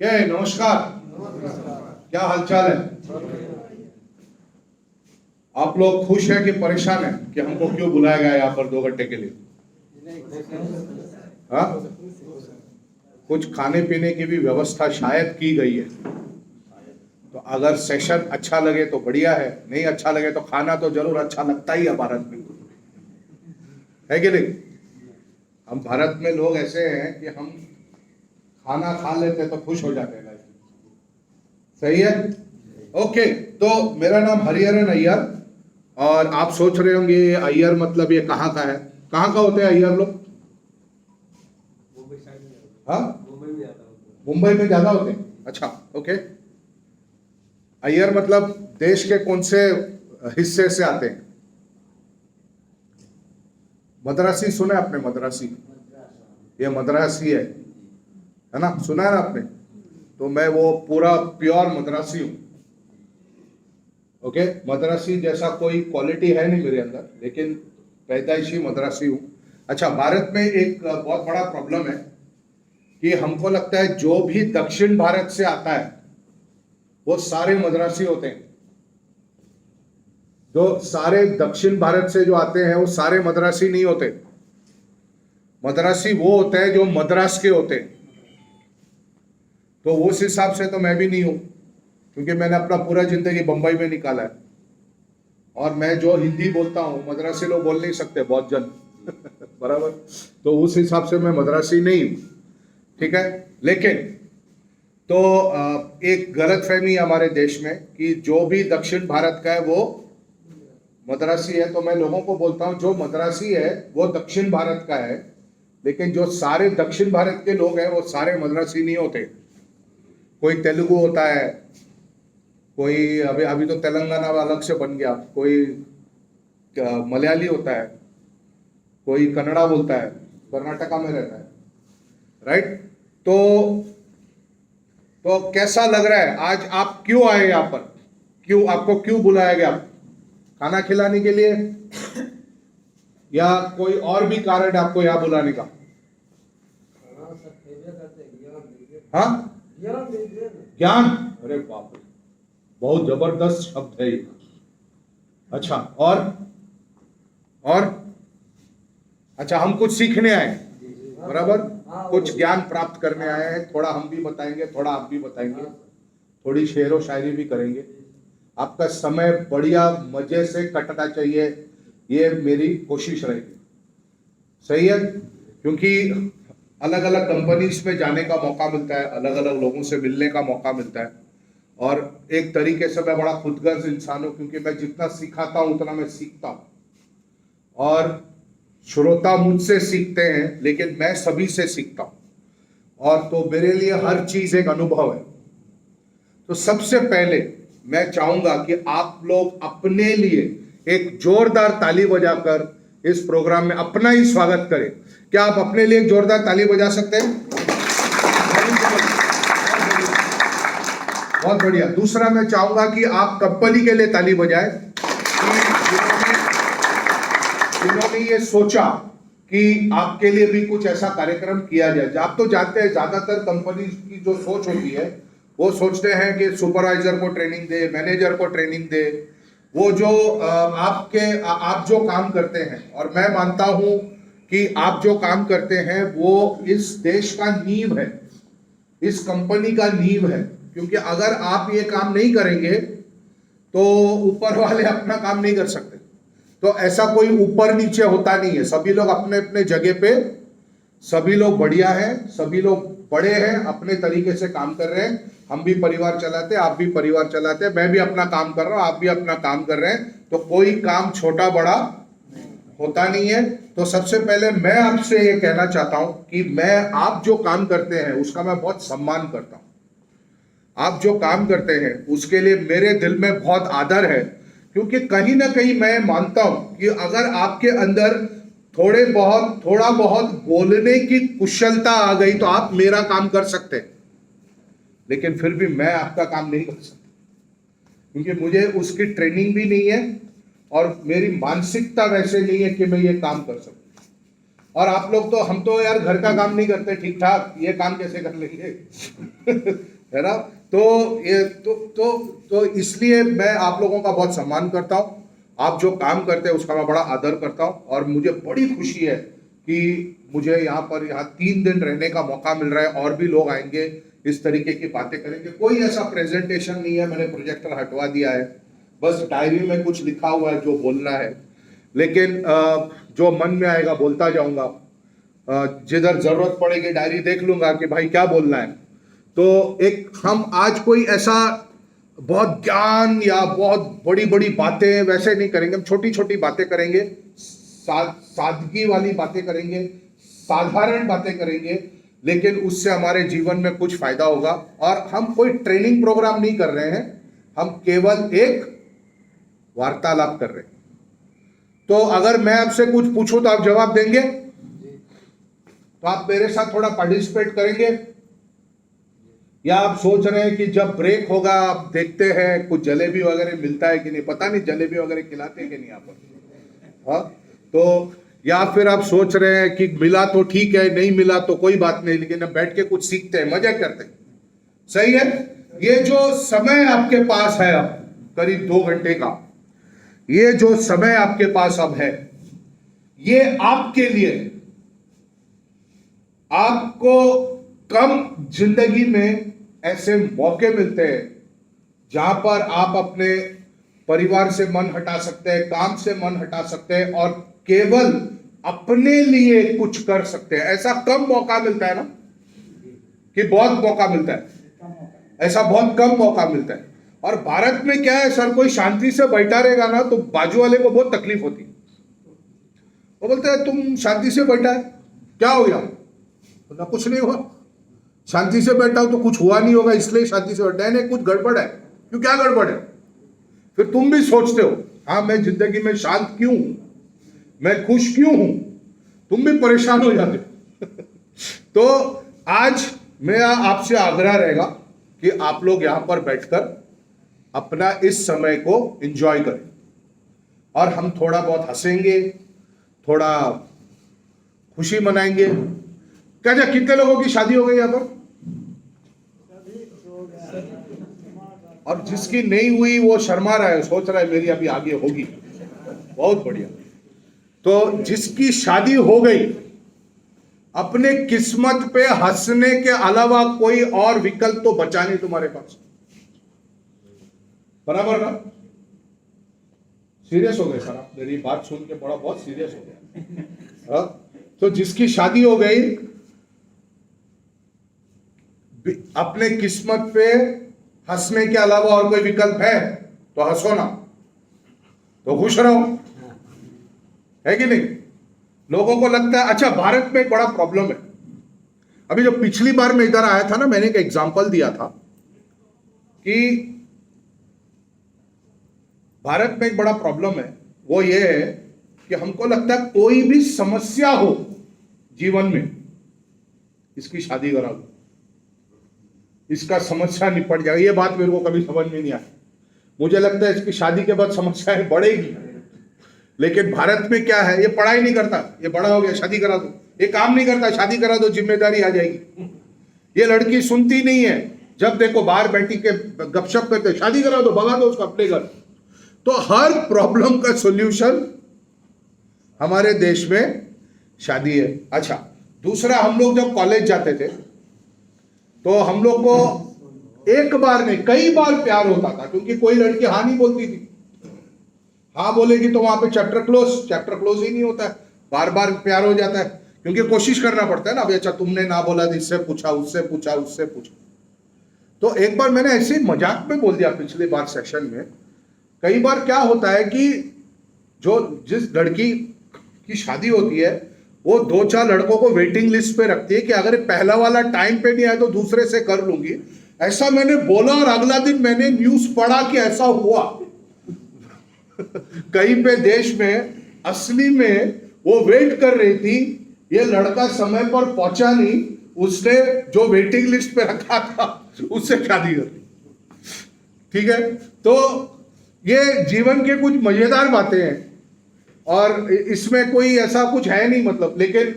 क्या है? नमस्कार। क्या हालचाल है? आप लोग खुश हैं कि परेशान हैं कि हमको क्यों बुलाया गया यहाँ पर 2 घंटे के लिए? हाँ, कुछ खाने पीने की भी व्यवस्था शायद की गई है, तो अगर सेशन अच्छा लगे तो बढ़िया है, नहीं अच्छा लगे तो खाना तो जरूर अच्छा लगता ही है भारत में, है कि नहीं? हम भारत में लोग ऐसे हैं कि हम खाना खा लेते तो खुश हो जाते हैं। सही है? ओके, तो मेरा नाम हरिहरन अय्यर, और आप सोच रहे होंगे अय्यर मतलब ये कहाँ का है? कहाँ का होते हैं अय्यर लोग? हाँ, मुंबई में ज्यादा होते हैं। अच्छा, ओके। अय्यर मतलब देश के कौन से हिस्से से आते हैं? मद्रासी सुना है आपने? मद्रासी, ये मद्रासी है ना? सुना है ना आपने? तो मैं वो पूरा प्योर मद्रासी हूं। ओके, मद्रासी जैसा कोई क्वालिटी है नहीं मेरे अंदर, लेकिन पैदाइशी मद्रासी हूं। अच्छा, भारत में एक बहुत बड़ा प्रॉब्लम है कि हमको लगता है जो भी दक्षिण भारत से आता है वो सारे मद्रासी होते हैं। जो सारे दक्षिण भारत से जो आते हैं वो सारे मद्रासी नहीं होते। मद्रासी वो होते हैं जो मद्रास के होते हैं। तो उस हिसाब से तो मैं भी नहीं हूं, क्योंकि मैंने अपना पूरा जिंदगी बंबई में निकाला है, और मैं जो हिंदी बोलता हूं मद्रासी लोग बोल नहीं सकते, बहुत जन बराबर। तो उस हिसाब से मैं मद्रासी नहीं हूं, ठीक है। लेकिन तो एक गलतफहमी है हमारे देश में कि जो भी दक्षिण भारत का है वो मद्रासी है। तो मैं लोगों को बोलता हूं जो मद्रासी है वो दक्षिण भारत का है, लेकिन जो सारे दक्षिण भारत के लोग हैं वो सारे मद्रासी नहीं होते। कोई तेलुगु होता है, कोई अभी अभी तो तेलंगाना वाला अलग से बन गया, कोई मलयाली होता है, कोई कन्नड़ा बोलता है, कर्नाटका में रहता है, राइट? तो कैसा लग रहा है आज? आप क्यों आए यहाँ पर? क्यों आपको क्यों बुलाया गया? खाना खिलाने के लिए या कोई और भी कारण है आपको यहाँ बुलाने का? हाँ, ज्ञान। अरे बाप रे, बहुत जबरदस्त शब्द है ये। अच्छा, और अच्छा, हम कुछ सीखने आए, बराबर, कुछ ज्ञान प्राप्त करने आए हैं। थोड़ा हम भी बताएंगे, थोड़ा आप भी बताएंगे, थोड़ी शेर व शायरी भी करेंगे। आपका समय बढ़िया मजे से कटना चाहिए, ये मेरी कोशिश रहेगी। सही है? क्योंकि अलग अलग कंपनीज में जाने का मौका मिलता है, अलग अलग लोगों से मिलने का मौका मिलता है, और एक तरीके से मैं बड़ा खुदगर्ज इंसान हूं, क्योंकि मैं जितना सिखाता हूं उतना मैं सीखता हूं, और श्रोता मुझसे सीखते हैं, लेकिन मैं सभी से सीखता हूं, और तो मेरे लिए हर चीज एक अनुभव है। तो सबसे पहले मैं चाहूंगा कि आप लोग अपने लिए एक जोरदार ताली बजाकर इस प्रोग्राम में अपना ही स्वागत करें। क्या आप अपने लिए एक जोरदार ताली बजा सकते हैं? बहुत बढ़िया। दूसरा, मैं चाहूंगा कि आप कंपनी के लिए ताली बजाएं, जिन्होंने ये सोचा कि आपके लिए भी कुछ ऐसा कार्यक्रम किया जाए। आप तो जानते हैं ज्यादातर कंपनी की जो सोच होती है, वो सोचते हैं कि सुपरवाइजर को ट्रेनिंग दे, मैनेजर को ट्रेनिंग दे, वो जो आप जो काम करते हैं, और मैं मानता हूं कि आप जो काम करते हैं वो इस देश का नींव है, इस कंपनी का नींव है। क्योंकि अगर आप ये काम नहीं करेंगे तो ऊपर वाले अपना काम नहीं कर सकते। तो ऐसा कोई ऊपर नीचे होता नहीं है, सभी लोग अपने अपने जगह पे, सभी लोग बढ़िया हैं, सभी लोग बड़े हैं, अपने तरीके से काम कर रहे हैं। हम भी परिवार चलाते हैं, आप भी परिवार चलाते हैं, मैं भी अपना काम कर रहा हूं, आप भी अपना काम कर रहे हैं। तो कोई काम छोटा बड़ा होता नहीं है। तो सबसे पहले मैं आपसे ये कहना चाहता हूं कि मैं, आप जो काम करते हैं उसका मैं बहुत सम्मान करता हूं। आप जो काम करते हैं उसके लिए मेरे दिल में बहुत आदर है, क्योंकि कहीं ना कहीं मैं मानता हूं कि अगर आपके अंदर थोड़ा बहुत बोलने की कुशलता आ गई तो आप मेरा काम कर सकते हैं, लेकिन फिर भी मैं आपका काम नहीं कर सकता, क्योंकि मुझे उसकी ट्रेनिंग भी नहीं है और मेरी मानसिकता वैसे नहीं है कि मैं ये काम कर सकूं। और आप लोग तो, हम तो यार घर का काम नहीं करते ठीक ठाक, ये काम कैसे कर लेंगे है ना। तो ये तो इसलिए मैं आप लोगों का बहुत सम्मान करता हूँ। आप जो काम करते हैं उसका मैं बड़ा आदर करता हूँ, और मुझे बड़ी खुशी है कि मुझे यहाँ 3 दिन रहने का मौका मिल रहा है, और भी लोग आएंगे, इस तरीके की बातें करेंगे। कोई ऐसा प्रेजेंटेशन नहीं है, मैंने प्रोजेक्टर हटवा दिया है, बस डायरी में कुछ लिखा हुआ है जो बोलना है, लेकिन जो मन में आएगा बोलता जाऊंगा। जिधर जरूरत पड़ेगी डायरी देख लूंगा कि भाई क्या बोलना है। तो एक हम आज कोई ऐसा बहुत ज्ञान या बहुत बड़ी बड़ी बातें वैसे नहीं करेंगे, हम छोटी छोटी बातें करेंगे, सादगी वाली बातें करेंगे, साधारण बातें करेंगे, लेकिन उससे हमारे जीवन में कुछ फायदा होगा। और हम कोई ट्रेनिंग प्रोग्राम नहीं कर रहे हैं, हम केवल एक वार्तालाप कर रहे हैं। तो अगर मैं आपसे कुछ पूछूं तो आप जवाब देंगे, तो आप मेरे साथ थोड़ा पार्टिसिपेट करेंगे, या आप सोच रहे हैं कि जब ब्रेक होगा आप देखते हैं कुछ जलेबी वगैरह मिलता है कि नहीं, पता नहीं जलेबी वगैरह खिलाते हैं कि नहीं आप, हाँ। तो या फिर आप सोच रहे हैं कि मिला तो ठीक है, नहीं मिला तो कोई बात नहीं, लेकिन अब बैठ के कुछ सीखते हैं, मजा करते हैं, सही है। ये जो समय आपके पास है अब करीब 2 घंटे का, ये जो समय आपके पास अब है, ये आपके लिए, आपको कम जिंदगी में ऐसे मौके मिलते हैं जहां पर आप अपने परिवार से मन हटा सकते हैं, काम से मन हटा सकते हैं, और केवल अपने लिए कुछ कर सकते हैं। ऐसा कम मौका मिलता है ना, कि बहुत मौका मिलता है, ऐसा बहुत कम मौका मिलता है। और भारत में क्या है सर, कोई शांति से बैठा रहेगा ना तो बाजू वाले को बहुत तकलीफ होती है। वो बोलते हैं तुम शांति से बैठा है, क्या हो गया? ना कुछ नहीं हुआ, शांति से बैठा हो तो कुछ हुआ नहीं होगा इसलिए शांति से बैठा है, नहीं कुछ गड़बड़ है। क्यों, क्या गड़बड़ है? फिर तुम भी सोचते हो हाँ मैं जिंदगी में शांत क्यों हूं, मैं खुश क्यों हूं, तुम भी परेशान हो जाते हो तो आज मेरा आपसे आग्रह रहेगा कि आप लोग यहां पर बैठकर अपना इस समय को एंजॉय करें, और हम थोड़ा बहुत हंसेंगे, थोड़ा खुशी मनाएंगे। क्या कितने लोगों की शादी हो गई यहां पर? और जिसकी नहीं हुई वो शर्मा रहा है, सोच रहा है मेरी अभी आगे होगी, बहुत बढ़िया। तो जिसकी शादी हो गई, अपने किस्मत पे हंसने के अलावा कोई और विकल्प तो बचा नहीं तुम्हारे पास, बराबर ना? सीरियस हो गए सर आप, मेरी बात सुन के बड़ा बहुत सीरियस हो गया। तो जिसकी शादी हो गई, अपने किस्मत पे हंसने के अलावा और कोई विकल्प है तो हंसो ना, तो खुश रहो, है कि नहीं? लोगों को लगता है, अच्छा भारत में एक बड़ा प्रॉब्लम है। अभी जो पिछली बार मैं इधर आया था ना, मैंने एक एग्जांपल दिया था कि भारत में एक बड़ा प्रॉब्लम है, वो ये है कि हमको लगता है कोई भी समस्या हो जीवन में, इसकी शादी करा दो, इसका समस्या निपट जाएगा। ये बात मेरे को कभी समझ में नहीं आई। मुझे लगता है इसकी शादी के बाद समस्याएं बढ़ेगी, लेकिन भारत में क्या है, ये पढ़ाई नहीं करता, ये बड़ा हो गया शादी करा दो, ये काम नहीं करता शादी करा दो, जिम्मेदारी आ जाएगी। ये लड़की सुनती नहीं है, जब देखो बाहर बैठी के गपशप करते, शादी करा दो, भगा दो उसको अपने घर। तो हर प्रॉब्लम का सॉल्यूशन हमारे देश में शादी है। अच्छा, दूसरा, हम लोग जब कॉलेज जाते थे तो हम लोग को एक बार नहीं कई बार प्यार होता था, क्योंकि कोई लड़की हाँ नहीं बोलती थी। हाँ बोलेगी तो वहां पे चैप्टर क्लोज ही नहीं होता है, बार बार प्यार हो जाता है, क्योंकि कोशिश करना पड़ता है ना। अभी अच्छा तुमने ना बोला तो इससे पूछा, उससे पूछा, उससे पूछा। तो एक बार मैंने ऐसे ही मजाक में बोल दिया पिछले बार सेशन में। कई बार क्या होता है कि जिस लड़की की शादी होती है वो 2-4 लड़कों को वेटिंग लिस्ट पे रखती है कि अगर पहला वाला टाइम पे नहीं आया तो दूसरे से कर लूंगी। ऐसा मैंने बोला और अगला दिन मैंने न्यूज पढ़ा कि ऐसा हुआ कहीं पे देश में। असली में वो वेट कर रही थी, ये लड़का समय पर पहुंचा नहीं, उसने जो वेटिंग लिस्ट पे रखा था उससे शादी कर ली। ठीक है, तो ये जीवन के कुछ मजेदार बातें हैं और इसमें कोई ऐसा कुछ है नहीं मतलब, लेकिन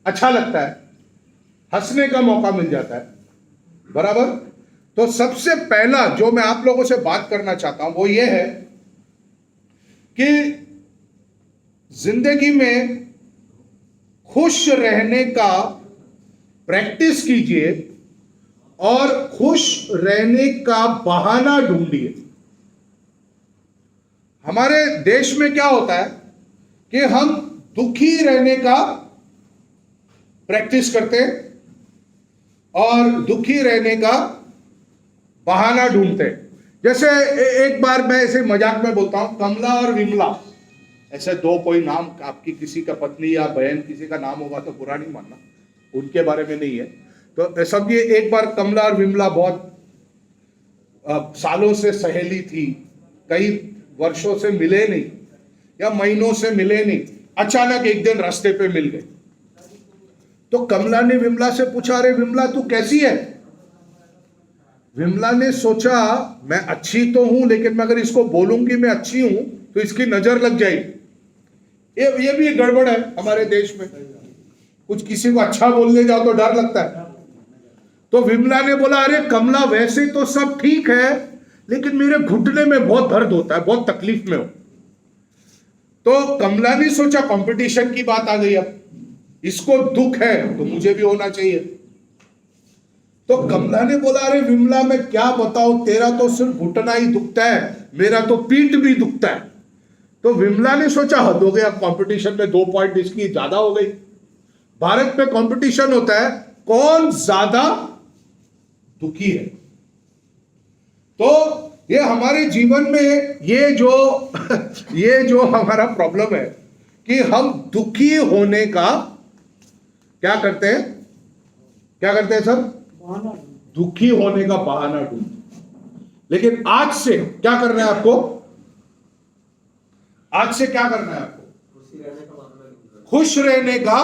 अच्छा लगता है, हंसने का मौका मिल जाता है, बराबर। तो सबसे पहला जो मैं आप लोगों से बात करना चाहता हूं वो ये है कि जिंदगी में खुश रहने का प्रैक्टिस कीजिए और खुश रहने का बहाना ढूंढिए। हमारे देश में क्या होता है कि हम दुखी रहने का प्रैक्टिस करते हैं और दुखी रहने का बहाना ढूंढते हैं। जैसे एक बार मैं ऐसे मजाक में बोलता हूं, कमला और विमला, ऐसे दो कोई नाम, आपकी किसी का पत्नी या बहन किसी का नाम होगा तो बुरा नहीं मानना, उनके बारे में नहीं है। तो समझिए एक बार कमला और विमला बहुत सालों से सहेली थी, कई वर्षों से मिले नहीं या महीनों से मिले नहीं, अचानक एक दिन रास्ते पे मिल गए। तो कमला ने विमला से पूछा, अरे विमला तू कैसी है? विमला ने सोचा मैं अच्छी तो हूं, लेकिन मैं अगर इसको बोलूंगी मैं अच्छी हूं तो इसकी नजर लग जाएगी। ये भी एक गड़बड़ है हमारे देश में, कुछ किसी को अच्छा बोलने जाओ तो डर लगता है। तो विमला ने बोला, अरे कमला वैसे तो सब ठीक है लेकिन मेरे घुटने में बहुत दर्द होता है, बहुत तकलीफ में हो। तो कमला ने सोचा कंपटीशन की बात आ गई, अब इसको दुख है तो मुझे भी होना चाहिए। तो कमला ने बोला, अरे विमला मैं क्या बताऊं, तेरा तो सिर्फ घुटना ही दुखता है, मेरा तो पीठ भी दुखता है। तो विमला ने सोचा हद हो गया, कंपटीशन में 2 पॉइंट इसकी ज्यादा हो गई। भारत में कंपटीशन होता है कौन ज्यादा दुखी है। तो ये हमारे जीवन में ये जो हमारा प्रॉब्लम है कि हम दुखी होने का क्या करते हैं सर? दुखी होने का बहाना ढूंढते। लेकिन आज से क्या करना है आपको? आज से क्या करना है आपको? खुश रहने का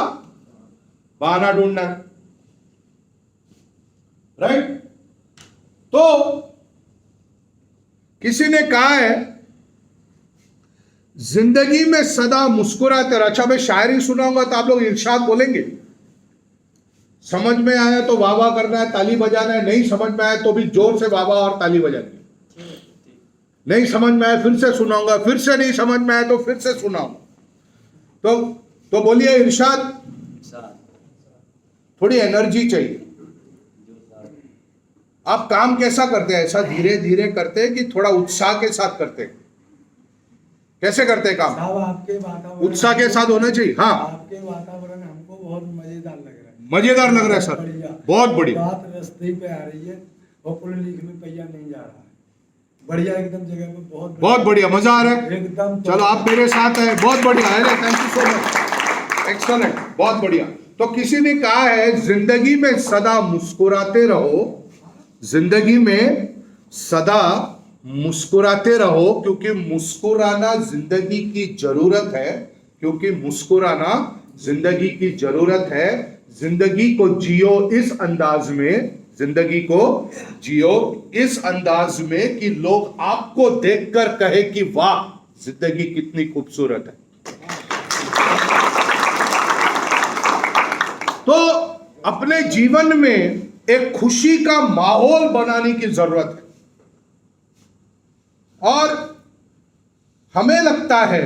बहाना ढूंढना है, राइट? तो किसी ने कहा है जिंदगी में सदा मुस्कुराते रहो। अच्छा मैं शायरी सुनाऊंगा तो आप लोग इरशाद बोलेंगे, समझ में आया तो वाह वाह करना है, ताली बजाना है, नहीं समझ में आया तो भी जोर से वाह वाह और ताली बजानी है। नहीं समझ में आया फिर से सुनाऊंगा, फिर से नहीं समझ में आया तो फिर से सुनाऊंगा। तो बोलिए इरशाद। थोड़ी एनर्जी चाहिए। आप काम कैसा करते हैं? ऐसा धीरे धीरे करते हैं कि थोड़ा उत्साह के साथ करते हैं? कैसे करते हैं काम? आपके वातावरण उत्साह के साथ होना चाहिए। हाँ, आपके वातावरण हमको बहुत मजेदार लग रहा है। मजेदार लग रहा है सर, बहुत बढ़िया। बात रास्ते पे आ रही है और पुल लिख में पहिया नहीं जा रहा है। बढ़िया एकदम जगह पे, बहुत बढ़िया, मजा आ रहा है एकदम। चलो आप मेरे साथ हैं, बहुत बढ़िया है। Thank you so much, excellent, बहुत बढ़िया। तो किसी ने कहा है जिंदगी में सदा मुस्कुराते रहो, जिंदगी में सदा मुस्कुराते रहो, क्योंकि मुस्कुराना जिंदगी की जरूरत है, क्योंकि मुस्कुराना जिंदगी की जरूरत है। जिंदगी को जियो इस अंदाज में, जिंदगी को जियो इस अंदाज में कि लोग आपको देखकर कहे कि वाह जिंदगी कितनी खूबसूरत है। तो अपने जीवन में एक खुशी का माहौल बनाने की जरूरत है। और हमें लगता है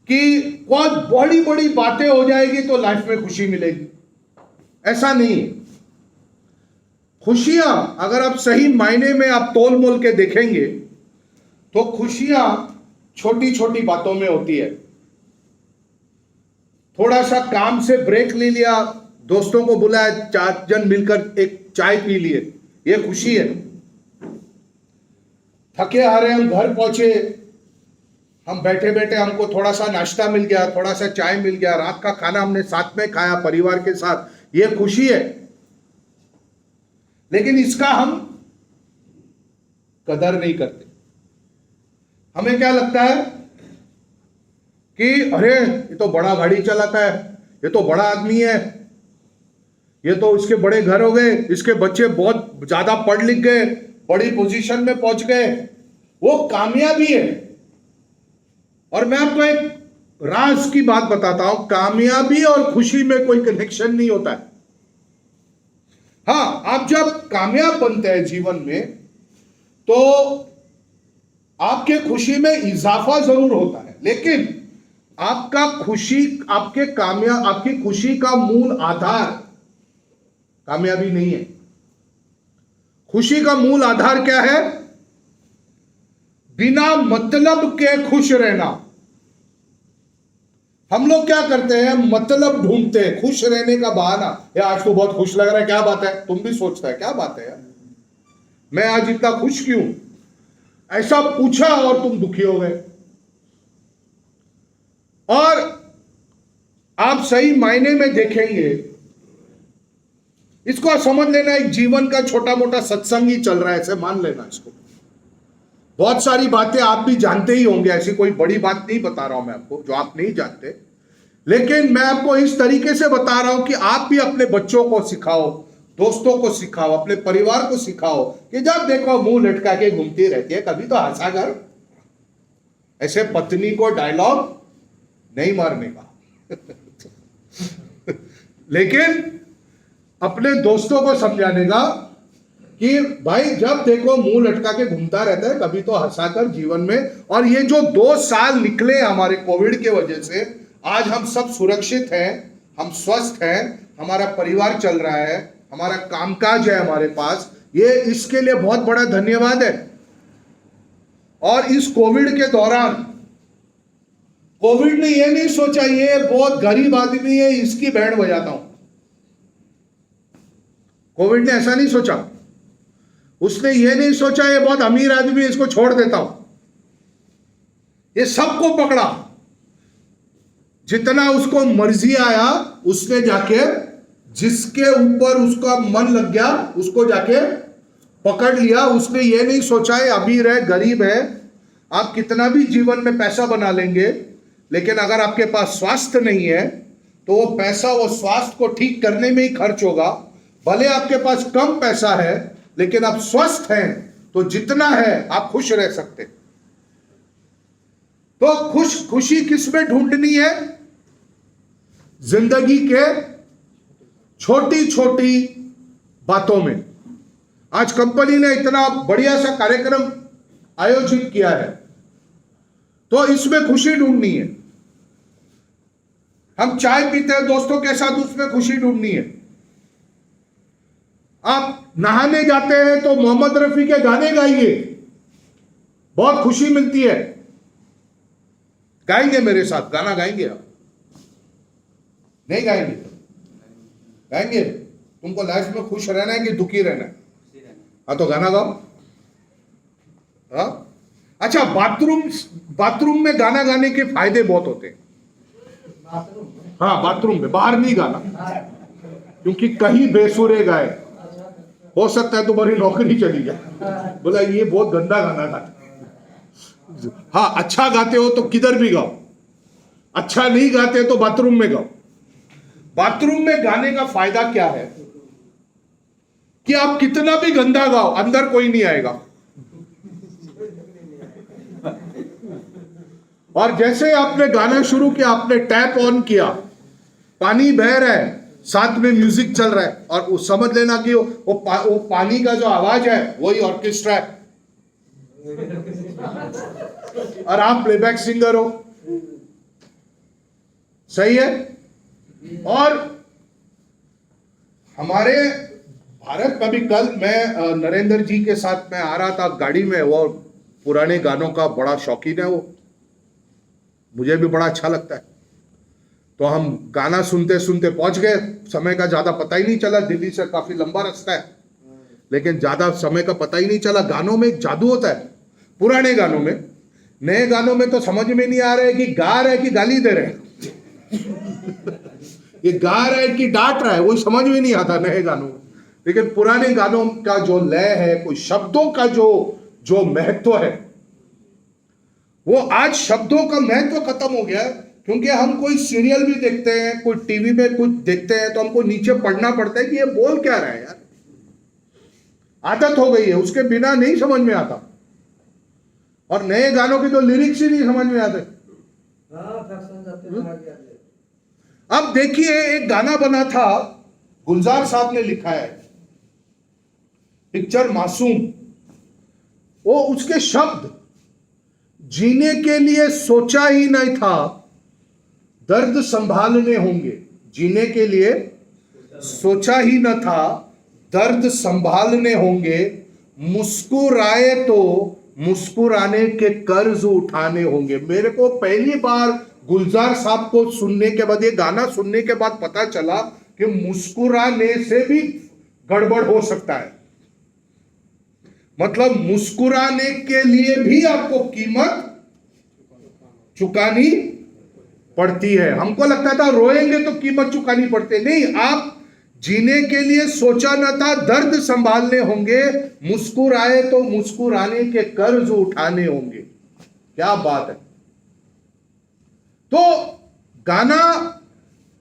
कि बहुत बड़ी बड़ी बातें हो जाएगी तो लाइफ में खुशी मिलेगी, ऐसा नहीं है। खुशियां अगर आप सही मायने में आप तोल मोल के देखेंगे तो खुशियां छोटी छोटी बातों में होती है। थोड़ा सा काम से ब्रेक ले लिया, दोस्तों को बुलाया, 4 जन मिलकर एक चाय पी लिए, ये खुशी है। थके हारे हम घर पहुंचे, हम बैठे बैठे हमको थोड़ा सा नाश्ता मिल गया, थोड़ा सा चाय मिल गया, रात का खाना हमने साथ में खाया परिवार के साथ, ये खुशी है। लेकिन इसका हम कदर नहीं करते। हमें क्या लगता है कि अरे ये तो बड़ा गाड़ी चलाता है, ये तो बड़ा आदमी है, ये तो इसके बड़े घर हो गए, इसके बच्चे बहुत ज्यादा पढ़ लिख गए, बड़ी पोजीशन में पहुंच गए, वो कामयाबी है। और मैं आपको एक राज की बात बताता हूं, कामयाबी और खुशी में कोई कनेक्शन नहीं होता है। हाँ, आप जब कामयाब बनते हैं जीवन में तो आपके खुशी में इजाफा जरूर होता है, लेकिन आपकी खुशी का मूल आधार कामयाबी नहीं है। खुशी का मूल आधार क्या है? बिना मतलब के खुश रहना। हम लोग क्या करते हैं, मतलब ढूंढते हैं खुश रहने का बहाना। यार आज तो बहुत खुश लग रहा है, क्या बात है? तुम भी सोचता है क्या बात है यार, मैं आज इतना खुश क्यों? ऐसा पूछा और तुम दुखी हो गए। और आप सही मायने में देखेंगे, इसको समझ लेना एक जीवन का छोटा मोटा सत्संग ही चल रहा है, ऐसे मान लेना इसको। बहुत सारी बातें आप भी जानते ही होंगे, ऐसी कोई बड़ी बात नहीं बता रहा हूं मैं आपको जो आप नहीं जानते, लेकिन मैं आपको इस तरीके से बता रहा हूं कि आप भी अपने बच्चों को सिखाओ, दोस्तों को सिखाओ, अपने परिवार को सिखाओ कि जब देखो मुंह लटका के घूमती रहती है, कभी तो हंसा कर। ऐसे पत्नी को डायलॉग नहीं मारने का लेकिन अपने दोस्तों को समझाने का कि भाई जब देखो मुंह लटका के घूमता रहता है, कभी तो हंसाकर जीवन में। और ये जो 2 साल निकले हमारे कोविड के वजह से, आज हम सब सुरक्षित हैं, हम स्वस्थ हैं, हमारा परिवार चल रहा है, हमारा कामकाज है हमारे पास, ये इसके लिए बहुत बड़ा धन्यवाद है। और इस कोविड के दौरान कोविड ने ये नहीं सोचा ये बहुत गरीब आदमी है, इसकी बैंड बजाता हूं। कोविड ने ऐसा नहीं सोचा, उसने ये नहीं सोचा ये बहुत अमीर आदमी है, इसको छोड़ देता हूं। ये सबको पकड़ा, जितना उसको मर्जी आया उसने जाके, जिसके ऊपर उसका मन लग गया उसको जाके पकड़ लिया। उसने ये नहीं सोचा ये अमीर है गरीब है। आप कितना भी जीवन में पैसा बना लेंगे, लेकिन अगर आपके पास स्वास्थ्य नहीं है तो वो पैसा वो स्वास्थ्य को ठीक करने में ही खर्च होगा। भले आपके पास कम पैसा है, लेकिन आप स्वस्थ हैं तो जितना है आप खुश रह सकते। तो खुशी किस में ढूंढनी है? जिंदगी के छोटी छोटी बातों में। आज कंपनी ने इतना बढ़िया सा कार्यक्रम आयोजित किया है, तो इसमें खुशी ढूंढनी है। हम चाय पीते हैं दोस्तों के साथ, उसमें खुशी ढूंढनी है। आप नहाने जाते हैं तो मोहम्मद रफी के गाने गाइए, बहुत खुशी मिलती है। गाएंगे मेरे साथ, गाना गाएंगे आप? नहीं गाएंगे? गाएंगे? तुमको लाइफ में खुश रहना है कि दुखी रहना है? हाँ तो गाना गाओ। हाँ अच्छा, बाथरूम में गाना गाने के फायदे बहुत होते हैं। हाँ बाथरूम में, बाहर नहीं गाना, क्योंकि कहीं बेसुरे गाए हो सकता है तुम्हारी नौकरी चली जाए, बोला ये बहुत गंदा गाना गाते। हाँ अच्छा गाते हो तो किधर भी गाओ, अच्छा नहीं गाते तो बाथरूम में गाओ। बाथरूम में गाने का फायदा क्या है कि आप कितना भी गंदा गाओ अंदर कोई नहीं आएगा। और जैसे आपने गाना शुरू किया, आपने टैप ऑन किया, पानी बह रहा है, साथ में म्यूजिक चल रहा है, और उस समझ लेना कि वो पानी का जो आवाज है वही ऑर्केस्ट्रा है, और आप प्लेबैक सिंगर हो। सही है। और हमारे भारत में भी कल मैं नरेंद्र जी के साथ में आ रहा था गाड़ी में, वो पुराने गानों का बड़ा शौकीन है, वो मुझे भी बड़ा अच्छा लगता है। तो हम गाना सुनते सुनते पहुंच गए, समय का ज्यादा पता ही नहीं चला, दिल्ली से काफी लंबा रास्ता है, लेकिन ज्यादा समय का पता ही नहीं चला। गानों में एक जादू होता है, पुराने गानों में। नए गानों में तो समझ में नहीं आ रहा है कि गा रहा है कि गाली दे रहे हैं ये गा रहा है कि डांट रहा है, वही समझ में नहीं आता नए गानों में। लेकिन पुराने गानों का जो लय है, कोई शब्दों का जो महत्व है, वो आज शब्दों का महत्व खत्म हो गया है। क्योंकि हम कोई सीरियल भी देखते हैं, कोई टीवी पे कुछ देखते हैं, तो हमको नीचे पढ़ना पड़ता है कि ये बोल क्या रहा है यार। आदत हो गई है, उसके बिना नहीं समझ में आता। और नए गानों के तो लिरिक्स ही नहीं समझ में आते। हाँ फैक्शन जाते हैं आगे आगे। अब देखिए एक गाना बना था, गुलजार साहब ने लिखा है, पिक्चर मासूम। वो उसके शब्द, जीने के लिए सोचा ही नहीं था दर्द संभालने होंगे, जीने के लिए सोचा ही न था दर्द संभालने होंगे, मुस्कुराए तो मुस्कुराने के कर्ज उठाने होंगे। मेरे को पहली बार गुलजार साहब को सुनने के बाद, ये गाना सुनने के बाद पता चला कि मुस्कुराने से भी गड़बड़ हो सकता है। मतलब मुस्कुराने के लिए भी आपको कीमत चुकानी पड़ती है। हमको लगता था रोएंगे तो कीमत चुकानी पड़ती, नहीं, आप जीने के लिए सोचा न था दर्द संभालने होंगे, मुस्कुराए तो मुस्कुराने के कर्ज उठाने होंगे। क्या बात है। तो गाना,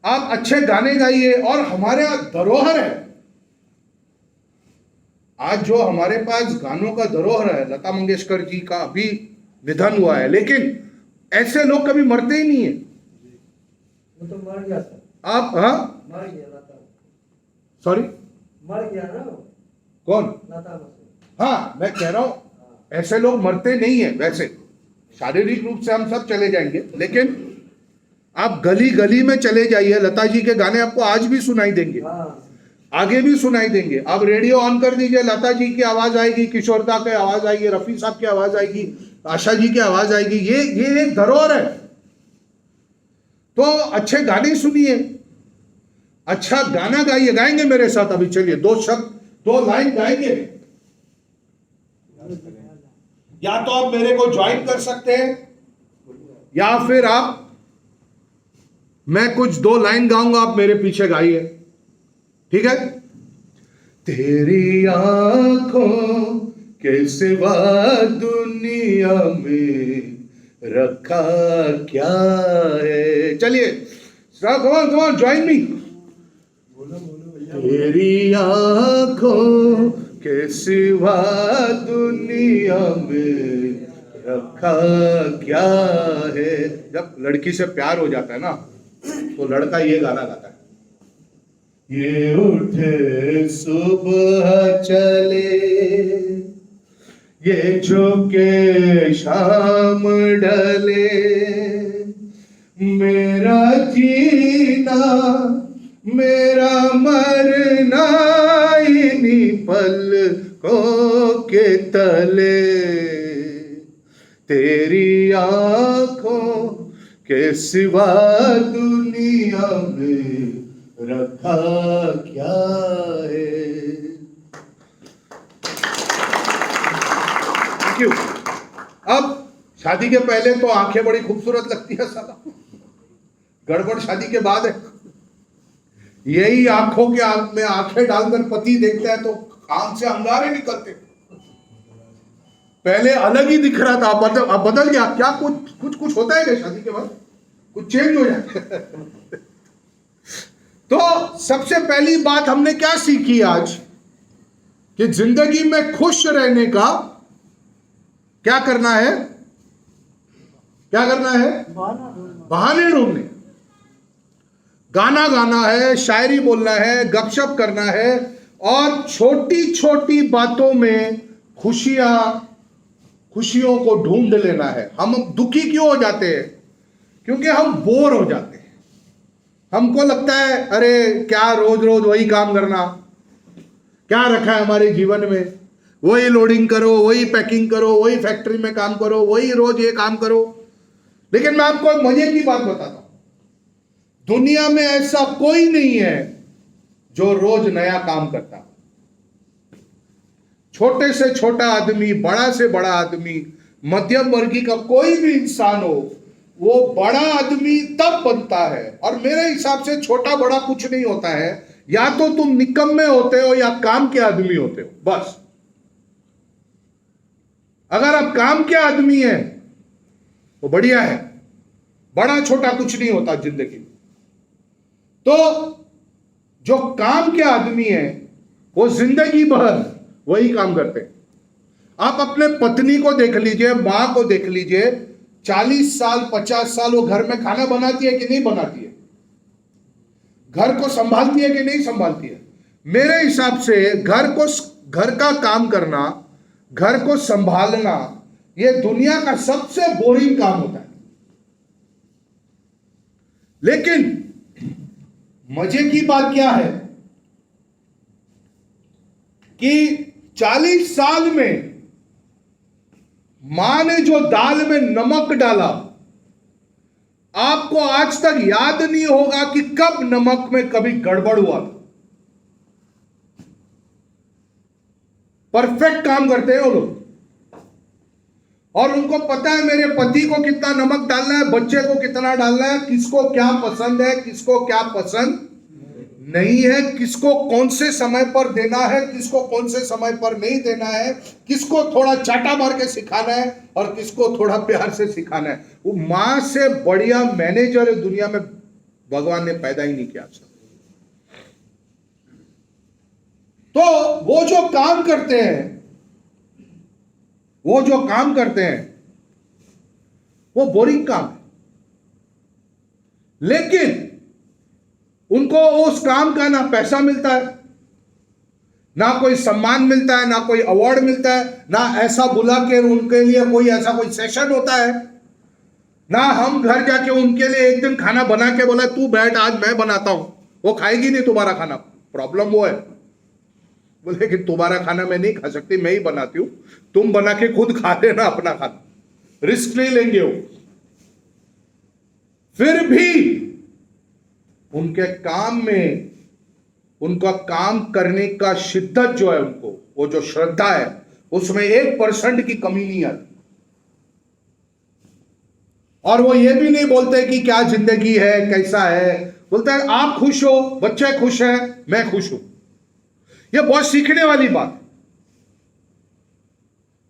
आप अच्छे गाने गाइए, और हमारे यहां धरोहर है। आज जो हमारे पास गानों का धरोहर है, लता मंगेशकर जी का अभी निधन हुआ है, लेकिन ऐसे लोग कभी मरते ही नहीं है। वो तो मर गया सर, आप, हाँ, मर गया लता, सॉरी, मर गया ना वो, कौन? लता बस। हाँ, मैं कह रहा हूं ऐसे लोग मरते नहीं है। वैसे शारीरिक रूप से हम सब चले जाएंगे, लेकिन आप गली गली में चले जाइए, लता जी के गाने आपको आज भी सुनाई देंगे, आगे भी सुनाई देंगे। आप रेडियो ऑन कर दीजिए, लता जी की आवाज आएगी, किशोरदा की आवाज आएगी, रफी साहब की आवाज आएगी, आशा जी की आवाज आएगी। ये एक धरोहर है। तो अच्छे गाने सुनिए, अच्छा गाना गाइए, गाएंगे मेरे साथ अभी, चलिए 2 शब्द 2 लाइन गाएंगे। या तो आप मेरे को ज्वाइन कर सकते हैं, या फिर आप, मैं कुछ 2 लाइन गाऊंगा, आप मेरे पीछे गाइए, ठीक है। तेरी आंखों के सिवा दुनिया में रखा क्या है। चलिए, कम ऑन ज्वाइन मी। बोलो बोलो भैया। तेरी आंखों के सिवा दुनिया में रखा क्या है। जब लड़की से प्यार हो जाता है ना, तो लड़का ये गाना गाता है, ये उठे सुबह चले, ये झुके शाम ढले, मेरा जीना मेरा मरना इन्हीं पलकों के तले, तेरी आंखों के सिवा दुनिया में रखा क्या है। Thank you. अब शादी के पहले तो आंखें बड़ी खूबसूरत लगती है, साला गड़बड़ शादी के बाद है। यही आंखों के आंख में आंखें डालकर पति देखता है तो आंख से अंगारे निकलते। पहले अलग ही दिख रहा था, अब बदल गया। क्या कुछ होता है क्या शादी के बाद? कुछ चेंज हो जाता है। तो सबसे पहली बात हमने क्या सीखी आज, कि जिंदगी में खुश रहने का क्या करना है? क्या करना है? बहाने ढूंढने। गाना गाना है, शायरी बोलना है, गपशप करना है, और छोटी छोटी बातों में खुशियों को ढूंढ लेना है। हम दुखी क्यों हो जाते हैं? क्योंकि हम बोर हो जाते हैं। हमको लगता है अरे क्या रोज रोज वही काम करना, क्या रखा है हमारे जीवन में, वही लोडिंग करो, वही पैकिंग करो, वही फैक्ट्री में काम करो, वही रोज ये काम करो। लेकिन मैं आपको एक मजे की बात बताता हूं, दुनिया में ऐसा कोई नहीं है जो रोज नया काम करता। छोटे से छोटा आदमी, बड़ा से बड़ा आदमी, मध्यम वर्गीय का कोई भी इंसान हो, वो बड़ा आदमी तब बनता है। और मेरे हिसाब से छोटा बड़ा कुछ नहीं होता है, या तो तुम निकम्मे होते हो या काम के आदमी होते हो, बस। अगर आप काम के आदमी हैं तो बढ़िया है, बड़ा छोटा कुछ नहीं होता जिंदगी में। तो जो काम के आदमी है वो जिंदगी भर वही काम करते हैं। आप अपने पत्नी को देख लीजिए, मां को देख लीजिए, 40 साल 50 साल वो घर में खाना बनाती है कि नहीं बनाती है? घर को संभालती है कि नहीं संभालती है? मेरे हिसाब से घर का काम करना, घर को संभालना, ये दुनिया का सबसे बोरिंग काम होता है। लेकिन मजे की बात क्या है कि 40 साल में मां ने जो दाल में नमक डाला, आपको आज तक याद नहीं होगा कि कब नमक में कभी गड़बड़ हुआ था। परफेक्ट काम करते हैं वो लोग, और उनको पता है मेरे पति को कितना नमक डालना है, बच्चे को कितना डालना है, किसको क्या पसंद है, किसको क्या पसंद नहीं है, किसको कौन से समय पर देना है, किसको कौन से समय पर नहीं देना है, किसको थोड़ा चाटा मार के सिखाना है और किसको थोड़ा प्यार से सिखाना है। वो मां से बढ़िया मैनेजर दुनिया में भगवान ने पैदा ही नहीं किया। तो वो जो काम करते हैं वो बोरिंग काम है, लेकिन उनको उस काम का ना पैसा मिलता है, ना कोई सम्मान मिलता है, ना कोई अवार्ड मिलता है, ना ऐसा बुला के उनके लिए कोई ऐसा कोई सेशन होता है, ना हम घर जाके उनके लिए एक दिन खाना बना के बोला तू बैठ आज मैं बनाता हूं, वो खाएगी नहीं तुम्हारा खाना। प्रॉब्लम वो है, बोले कि तुम्हारा खाना मैं नहीं खा सकती, मैं ही बनाती हूं, तुम बना के खुद खा लेना अपना खाना, रिस्क नहीं लेंगे वो। फिर भी उनके काम में, उनका काम करने का शिद्दत जो है, उनको वो जो श्रद्धा है, उसमें 1% की कमी नहीं आती। और वो ये भी नहीं बोलते कि क्या जिंदगी है, कैसा है, बोलते हैं आप खुश हो, बच्चे खुश हैं, मैं खुश हूं। ये बहुत सीखने वाली बात है।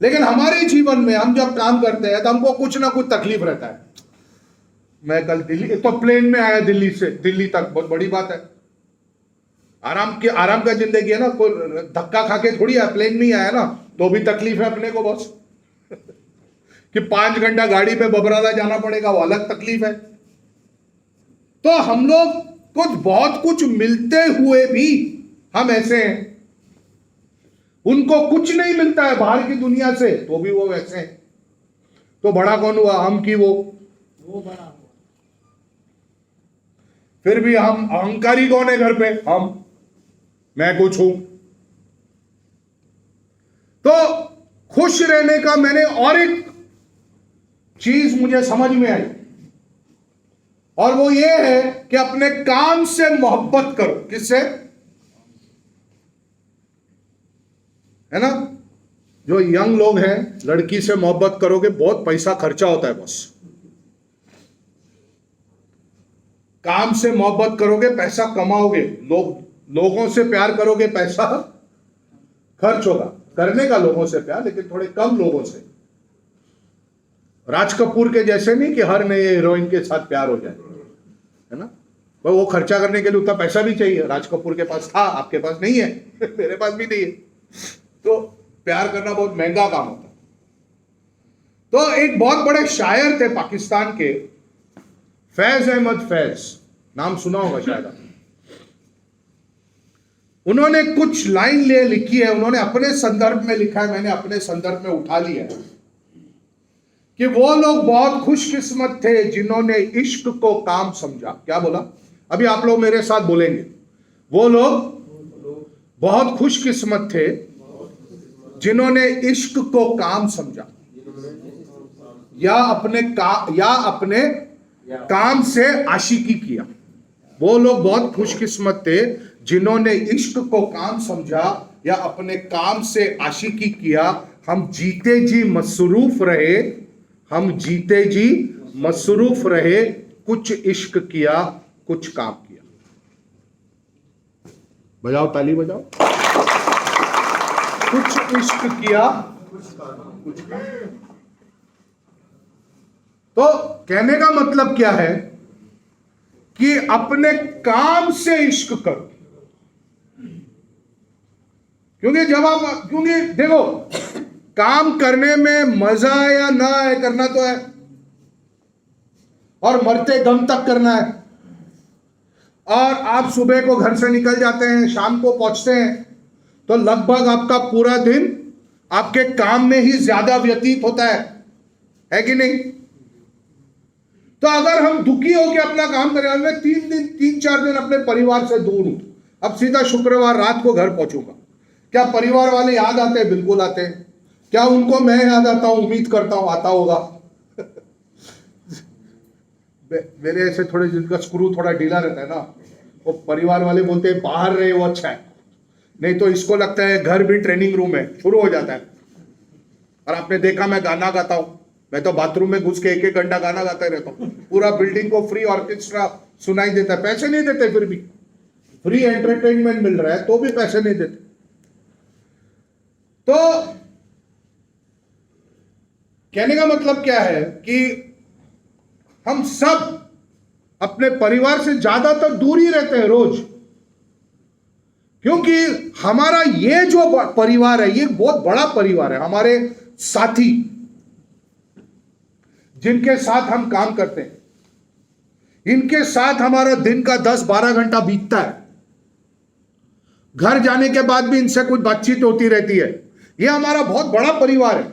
लेकिन हमारे जीवन में हम जब काम करते हैं तो हमको कुछ ना कुछ तकलीफ रहता है। मैं कल दिल्ली, तो प्लेन में आया दिल्ली से दिल्ली तक, बहुत बड़ी बात है। आराम का जिंदगी है ना, कोई धक्का खा के थोड़ी है, प्लेन में ही आया ना, तो भी तकलीफ है अपने को बॉस कि 5 घंटा गाड़ी पे बबराला जाना पड़ेगा, वो अलग तकलीफ है। तो हम लोग बहुत कुछ मिलते हुए भी हम ऐसे हैं, उनको कुछ नहीं मिलता है बाहर की दुनिया से, तो भी वो वैसे हैं। तो बड़ा कौन हुआ, हम की वो बड़ा हुआ। फिर भी हम अहंकारी कौन है घर पे, हम, मैं कुछ हूं। तो खुश रहने का मैंने और एक चीज मुझे समझ में आई, और वो ये है कि अपने काम से मोहब्बत करो। किससे? है ना, जो यंग लोग हैं, लड़की से मोहब्बत करोगे बहुत पैसा खर्चा होता है बस। काम से मोहब्बत करोगे पैसा कमाओगे, लोगों से प्यार करोगे पैसा खर्च होगा। करने का लोगों से प्यार, लेकिन थोड़े कम लोगों से। राज कपूर के जैसे नहीं कि हर नए हीरोइन के साथ प्यार हो जाए, है ना, वो खर्चा करने के लिए उतना पैसा भी चाहिए। राज कपूर के पास था, आपके पास नहीं है मेरे पास भी नहीं है। तो प्यार करना बहुत महंगा काम होता है। तो एक बहुत बड़े शायर थे पाकिस्तान के, फैज अहमद फैज, नाम सुना होगा शायद आपने। उन्होंने कुछ लाइन लिखी है, उन्होंने अपने संदर्भ में लिखा है, मैंने अपने संदर्भ में उठा लिया है कि वो लोग बहुत खुशकिस्मत थे जिन्होंने इश्क को काम समझा। क्या बोला? अभी आप लोग मेरे साथ बोलेंगे, वो लोग बहुत खुशकिस्मत थे जिन्होंने इश्क को काम समझा, या अपने काम से आशिकी किया। वो लोग बहुत खुशकिस्मत थे जिन्होंने इश्क को काम समझा या अपने काम से आशिकी किया। हम जीते जी मसरूफ रहे, हम जीते जी मसरूफ रहे, कुछ इश्क किया, कुछ काम किया। बजाओ ताली बजाओ। कुछ इश्क किया, कुछ काम। तो कहने का मतलब क्या है कि अपने काम से इश्क करो। क्योंकि देखो, काम करने में मजा या ना है, करना तो है। और मरते दम तक करना है। और आप सुबह को घर से निकल जाते हैं, शाम को पहुंचते हैं, तो लगभग आपका पूरा दिन आपके काम में ही ज्यादा व्यतीत होता है कि नहीं? तो अगर हम दुखी होकर अपना काम करें, मैं 3-4 दिन अपने परिवार से दूर हूं, अब सीधा शुक्रवार रात को घर पहुंचूंगा, क्या परिवार वाले याद आते हैं? बिल्कुल आते हैं। क्या उनको मैं याद आता हूं? उम्मीद करता हूं आता होगा। मेरे ऐसे थोड़े जिनका स्क्रू थोड़ा ढीला रहता है ना, वो परिवार वाले बोलते हैं बाहर रहे वो अच्छा है, नहीं तो इसको लगता है घर भी ट्रेनिंग रूम है, शुरू हो जाता है। और आपने देखा मैं गाना गाता हूं, मैं तो बाथरूम में घुस के 1-1 घंटा गाना गाता रहता हूं, पूरा बिल्डिंग को फ्री ऑर्केस्ट्रा सुनाई देता है। पैसे नहीं देते, फिर भी फ्री एंटरटेनमेंट मिल रहा है तो भी पैसे नहीं देते। तो कहने का मतलब क्या है कि हम सब अपने परिवार से ज्यादातर दूर ही रहते हैं रोज, क्योंकि हमारा ये जो परिवार है ये बहुत बड़ा परिवार है। हमारे साथी जिनके साथ हम काम करते हैं, इनके साथ हमारा दिन का 10-12 घंटा बीतता है। घर जाने के बाद भी इनसे कुछ बातचीत होती रहती है। ये हमारा बहुत बड़ा परिवार है।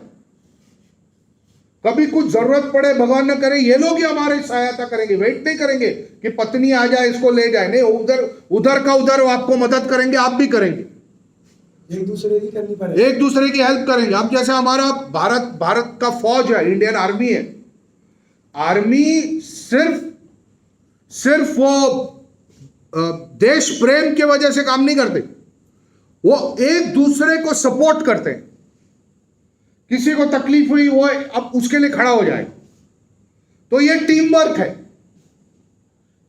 कभी कुछ जरूरत पड़े, भगवान न करे, ये लोग ही हमारी सहायता करेंगे। वेट नहीं करेंगे कि पत्नी आ जाए इसको ले जाए, नहीं, उधर का उधर आपको मदद करेंगे, आप भी करेंगे, एक दूसरे की करनी पड़ेगी, एक दूसरे की हेल्प करेंगे। अब जैसे हमारा भारत का फौज है, इंडियन आर्मी है, आर्मी सिर्फ वो देश प्रेम की वजह से काम नहीं करते, वो एक दूसरे को सपोर्ट करते हैं। किसी को तकलीफ हुई वो अब उसके लिए खड़ा हो जाए, तो ये टीम वर्क है,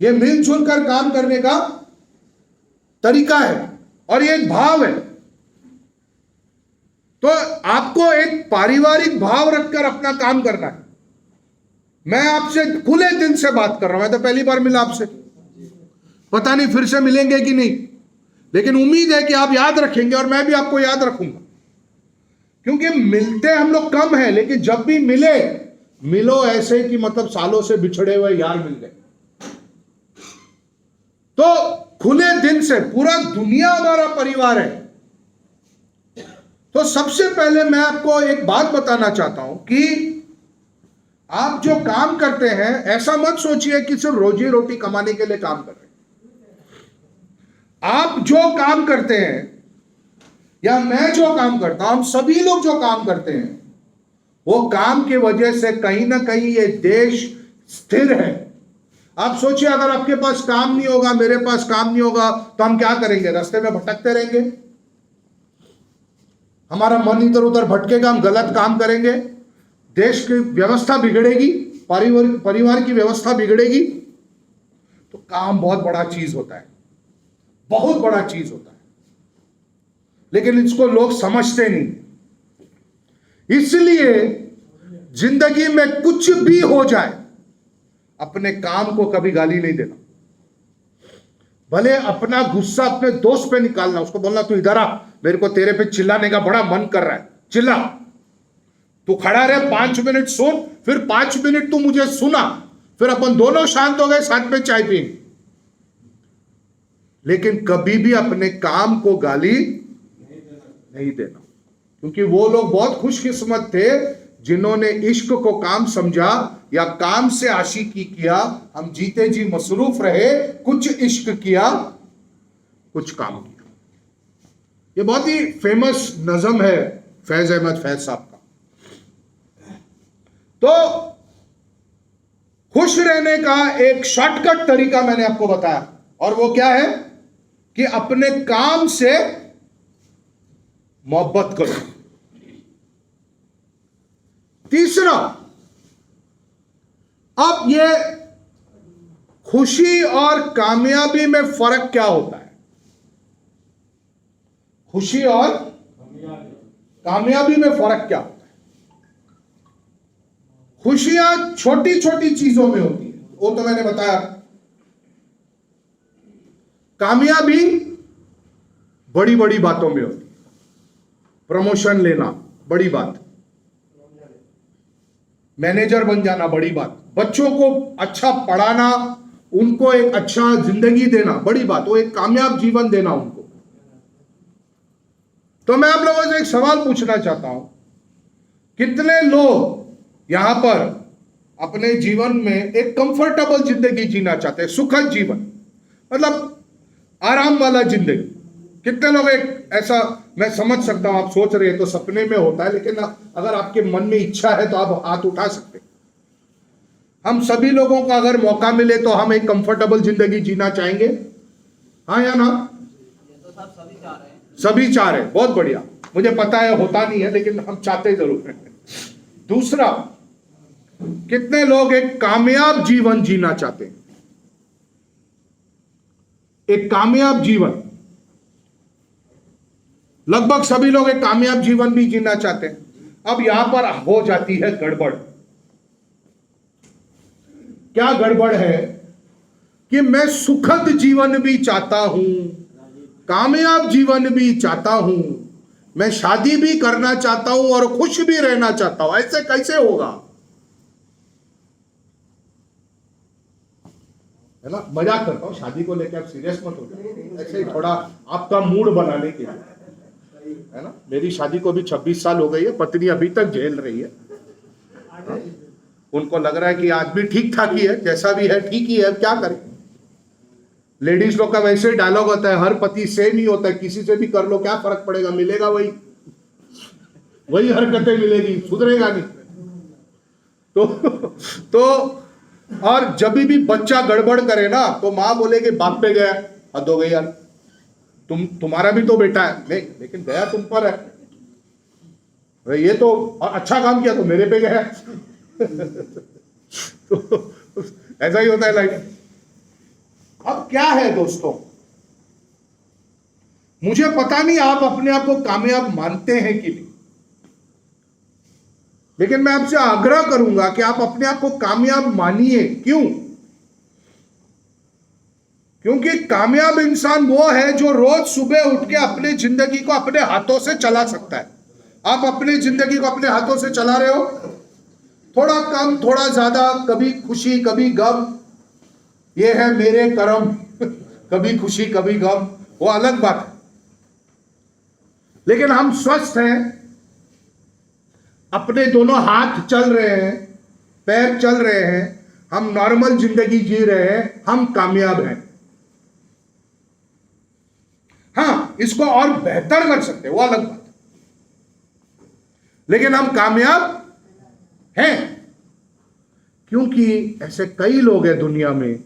ये मिलजुल कर काम करने का तरीका है और ये एक भाव है। तो आपको एक पारिवारिक भाव रखकर अपना काम करना है। मैं आपसे खुले दिल से बात कर रहा हूं, मैं तो पहली बार मिला आपसे, पता नहीं फिर से मिलेंगे कि नहीं, लेकिन उम्मीद है कि आप याद रखेंगे और मैं भी आपको याद रखूंगा, क्योंकि मिलते हम लोग कम हैं, लेकिन जब भी मिलो ऐसे कि मतलब सालों से बिछड़े हुए यार मिल गए। तो खुले दिल से, पूरा दुनिया हमारा परिवार है। तो सबसे पहले मैं आपको एक बात बताना चाहता हूं कि आप जो काम करते हैं, ऐसा मत सोचिए कि सिर्फ रोजी रोटी कमाने के लिए काम कर रहे हैं। आप जो काम करते हैं या मैं जो काम करता हूं, हम सभी लोग जो काम करते हैं, वो काम की वजह से कहीं ना कहीं ये देश स्थिर है। आप सोचिए, अगर आपके पास काम नहीं होगा, मेरे पास काम नहीं होगा, तो हम क्या करेंगे? रास्ते में भटकते रहेंगे, हमारा मन इधर उधर भटकेगा, हम गलत काम करेंगे, देश की व्यवस्था बिगड़ेगी, परिवार की व्यवस्था बिगड़ेगी। तो काम बहुत बड़ा चीज होता है, बहुत बड़ा चीज होता है, लेकिन इसको लोग समझते नहीं। इसलिए जिंदगी में कुछ भी हो जाए, अपने काम को कभी गाली नहीं देना। भले अपना गुस्सा अपने दोस्त पे निकालना, उसको बोलना तू इधर आ, मेरे को तेरे पे चिल्लाने का बड़ा मन कर रहा है, चिल्ला। तू खड़ा रहे, 5 मिनट सुन, फिर 5 मिनट तू मुझे सुना, फिर अपन दोनों शांत हो गए, साथ में चाय पिएंगे। लेकिन कभी भी अपने काम को गाली नहीं देना, क्योंकि वो लोग बहुत खुशकिस्मत थे जिन्होंने इश्क को काम समझा या काम से आशिकी किया। हम जीते जी मसरूफ रहे, कुछ इश्क किया, कुछ काम किया। ये बहुत ही फेमस नज़म है फैज अहमद फैज साहब का। तो खुश रहने का एक शॉर्टकट तरीका मैंने आपको बताया, और वो क्या है कि अपने काम से मोहब्बत करो। तीसरा, अब ये खुशी और कामयाबी में फर्क क्या होता है? खुशी और कामयाबी में फर्क क्या होता है? खुशियां छोटी छोटी चीजों में होती है, वो तो मैंने बताया। कामयाबी बड़ी बड़ी बातों में होती है। प्रमोशन लेना बड़ी बात, मैनेजर बन जाना बड़ी बात, बच्चों को अच्छा पढ़ाना, उनको एक अच्छा जिंदगी देना बड़ी बात, वो एक कामयाब जीवन देना उनको। तो मैं आप लोगों से एक सवाल पूछना चाहता हूं, कितने लोग यहां पर अपने जीवन में एक कंफर्टेबल जिंदगी जीना चाहते हैं, सुखद जीवन, मतलब आराम वाला जिंदगी? कितने लोग एक ऐसा, मैं समझ सकता हूं आप सोच रहे हैं तो सपने में होता है, लेकिन अगर आपके मन में इच्छा है तो आप हाथ उठा सकते हैं। हम सभी लोगों को अगर मौका मिले तो हम एक कंफर्टेबल जिंदगी जीना चाहेंगे, हाँ या ना? ये तो सब सभी चाह रहे हैं। सभी चाह रहे हैं, बहुत बढ़िया। मुझे पता है होता नहीं है, लेकिन हम चाहते जरूर हैं। दूसरा, कितने लोग एक कामयाब जीवन जीना चाहते हैं? एक कामयाब जीवन, लगभग सभी लोग एक कामयाब जीवन भी जीना चाहते हैं। अब यहां पर हो जाती है गड़बड़। क्या गड़बड़ है कि मैं सुखद जीवन भी चाहता हूं, कामयाब जीवन भी चाहता हूं, मैं शादी भी करना चाहता हूं और खुश भी रहना चाहता हूं। ऐसे कैसे होगा? है ना, मजाक करता हूं, शादी को लेकर आप सीरियस मत हो जाए, ऐसे ही थोड़ा आपका मूड बनाने के लिए, है ना। मेरी शादी को भी 26 साल हो गई है, पत्नी अभी तक झेल रही है। उनको लग रहा है कि आदमी ठीक ठाक ही है, जैसा भी है ठीक ही है, अब क्या करें। लेडीज लोग का वैसे ही डायलॉग होता है, हर पति सेम ही होता है, किसी से भी कर लो क्या फर्क पड़ेगा, मिलेगा वही हरकतें मिलेगी, सुधरेगा नहीं। तो और जब भी बच्चा गड़बड़ करे ना तो माँ बोलेगी बाप पे गया, हद हो गई यार, तुम्हारा भी तो बेटा है, नहीं लेकिन गया तुम पर है, ये तो और अच्छा काम किया तो मेरे पे गया। तो ऐसा ही होता है लाइफ। अब क्या है दोस्तों, मुझे पता नहीं आप अपने आप को कामयाब मानते हैं कि नहीं, लेकिन मैं आपसे आग्रह करूंगा कि आप अपने आप को कामयाब मानिए। क्यों? क्योंकि कामयाब इंसान वो है जो रोज सुबह उठ के अपने जिंदगी को अपने हाथों से चला सकता है। आप अपनी जिंदगी को अपने हाथों से चला रहे हो, थोड़ा कम थोड़ा ज्यादा, कभी खुशी कभी गम, ये है मेरे कर्म, कभी खुशी कभी गम, वो अलग बात है। लेकिन हम स्वस्थ हैं, अपने दोनों हाथ चल रहे हैं, पैर चल रहे हैं, हम नॉर्मल जिंदगी जी रहे हैं, हम कामयाब हैं। हाँ, इसको और बेहतर कर सकते हैं, वो अलग बात है, लेकिन हम कामयाब हैं। क्योंकि ऐसे कई लोग हैं दुनिया में